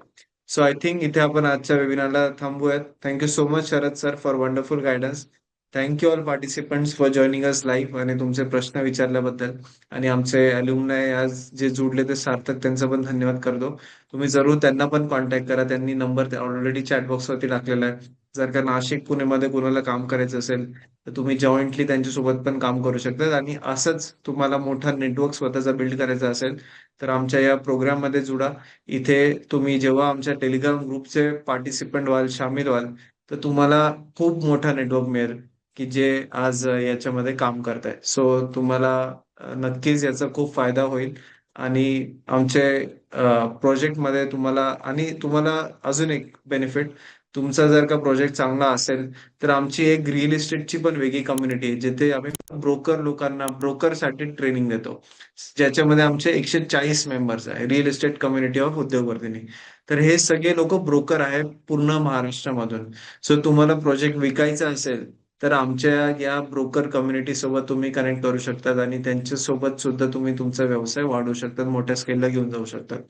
सो आय थिंक इथे आपण आजच्या वेबिनारला थांबूयात. Thank you so much Sharad sir for wonderful guidance. Thank you all participants for joining us live आणि तुमचे प्रश्न विचारल्याबद्दल. आणि आमचे अल्युमनाय आज जे जुडले ते सार्थक, त्यांचा पण धन्यवाद करतो. तुम्ही जरूर त्यांना पण कॉन्टॅक्ट करा. त्यांनी नंबर ऑलरेडी चॅट बॉक्सवरती टाकलेला आहे. जर का नाशिक पुणेमध्ये कोणाला काम करायचं असेल तर तुम्ही जॉईंटली त्यांच्यासोबत पण काम करू शकता. आणि असंच तुम्हाला मोठा नेटवर्क स्वतःचा बिल्ड करायचा असेल तर आमच्या या प्रोग्राम मध्ये जुडा. इथे तुम्ही जेव्हा आमच्या टेलिग्राम ग्रुपचे पार्टिसिपंट व्हाल, सामील व्हाल, तर तुम्हाला खूप मोठा नेटवर्क मिळेल की जे आज याच्यामध्ये काम करताय. सो तुम्हाला नक्कीच याचा खूप फायदा होईल. आणि आमचे प्रोजेक्टमध्ये तुम्हाला अजून एक बेनिफिट, तुमचा जर का प्रोजेक्ट चांगला असेल तर आमची एक रिअल इस्टेटची पण वेगळी कम्युनिटी आहे, जिथे आम्ही ब्रोकरसाठी ट्रेनिंग देतो, ज्याच्यामध्ये आमचे 140 मेंबर्स आहे. Real estate community of Udyogvardhini. तर हे सगळे लोक ब्रोकर आहे पूर्ण महाराष्ट्रामधून. सो तुम्हाला प्रोजेक्ट विकायचा असेल तर आमच्या या ब्रोकर कम्युनिटी सोबत तुम्ही कनेक्ट करू शकतात आणि त्यांच्या सोबत सुद्धा तुम्ही तुमचा व्यवसाय वाढवू शकतात, मोठ्या स्केलला घेऊन जाऊ शकतात.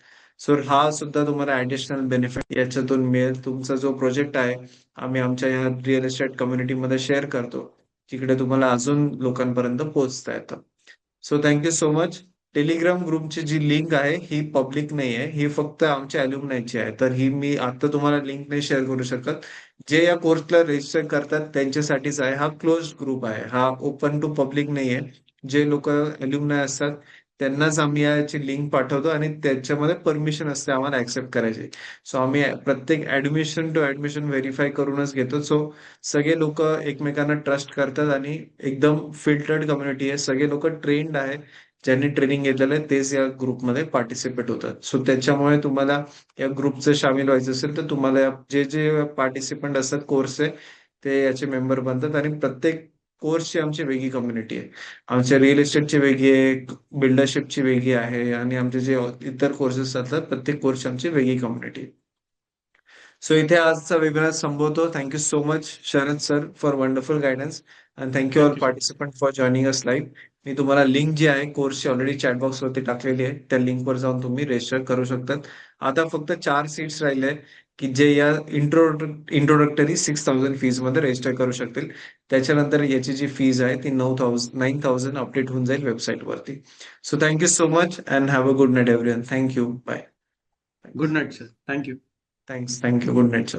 सो हा सुद्धा तुम्हाला ऍडिशनल बेनिफिट याच्यातून मिळेल. तुमचा जो प्रोजेक्ट आहे आम्ही आमच्या या रिअल इस्टेट कम्युनिटीमध्ये शेअर करतो, तिकडे तुम्हाला अजून लोकांपर्यंत पोहोचता येतं. So thank you so much. Telegram ग्रुपची जी लिंक आहे ही पब्लिक नाही आहे, ही फक्त आमच्या अल्युमनायची आहे. तर ही मी आता तुम्हाला लिंक नाही शेअर करू शकत. जे या कोर्सला रजिस्टर करतात त्यांच्यासाठीच आहे. हा क्लोज ग्रुप आहे, हा ओपन टू पब्लिक नाही आहे. जे लोक अल्युमनाय असतात त्यांनाच आम्ही याची लिंक पाठवतो आणि त्याच्यामध्ये परमिशन असते आम्हाला ऍक्सेप्ट करायची. सो आम्ही प्रत्येक ऍडमिशन टू ऍडमिशन व्हेरीफाय करूनच घेतो. सो सगळे लोक एकमेकांना ट्रस्ट करतात आणि एकदम फिल्टर्ड कम्युनिटी आहे. सगळे लोक ट्रेंड आहे, ज्यांनी ट्रेनिंग घेतलेलं आहे तेच या ग्रुपमध्ये पार्टिसिपेट होतात. सो त्याच्यामुळे तुम्हाला या ग्रुपचं सामील व्हायचं असेल तर तुम्हाला जे जे पार्टिसिपंट असतात कोर्सचे ते याचे मेंबर बनतात. आणि प्रत्येक कोर्सची आमची वेगळी कम्युनिटी आहे. आमच्या रिअल इस्टेटची वेगळी आहे, बिल्डरशिपची वेगळी आहे आणि आमचे जे इतर कोर्सेस असतात प्रत्येक कोर्सची आमची वेगळी कम्युनिटी आहे. सो इथे आजचा वेबिनार संपवतो. Thank you so much Sharad sir for wonderful guidance and thank you all participant for joining us live. मी तुम्हाला लिंक जी आहे कोर्सची ऑलरेडी चॅट बॉक्सवरती टाकलेली आहे, त्या लिंकवर जाऊन तुम्ही रजिस्टर करू शकतात. आता फक्त 4 सीट्स राहिले आहेत की जे या इंट्रोडक्टरी 6,000 फीज मध्ये रजिस्टर करू शकतील. त्याच्यानंतर याची जी फीज आहे ती 9,000 अपडेट होऊन जाईल वेबसाईटवरती. So thank you so much and have a good night everyone. Thank you. Bye. Good night sir. Thank you. Thank you. Good night sir.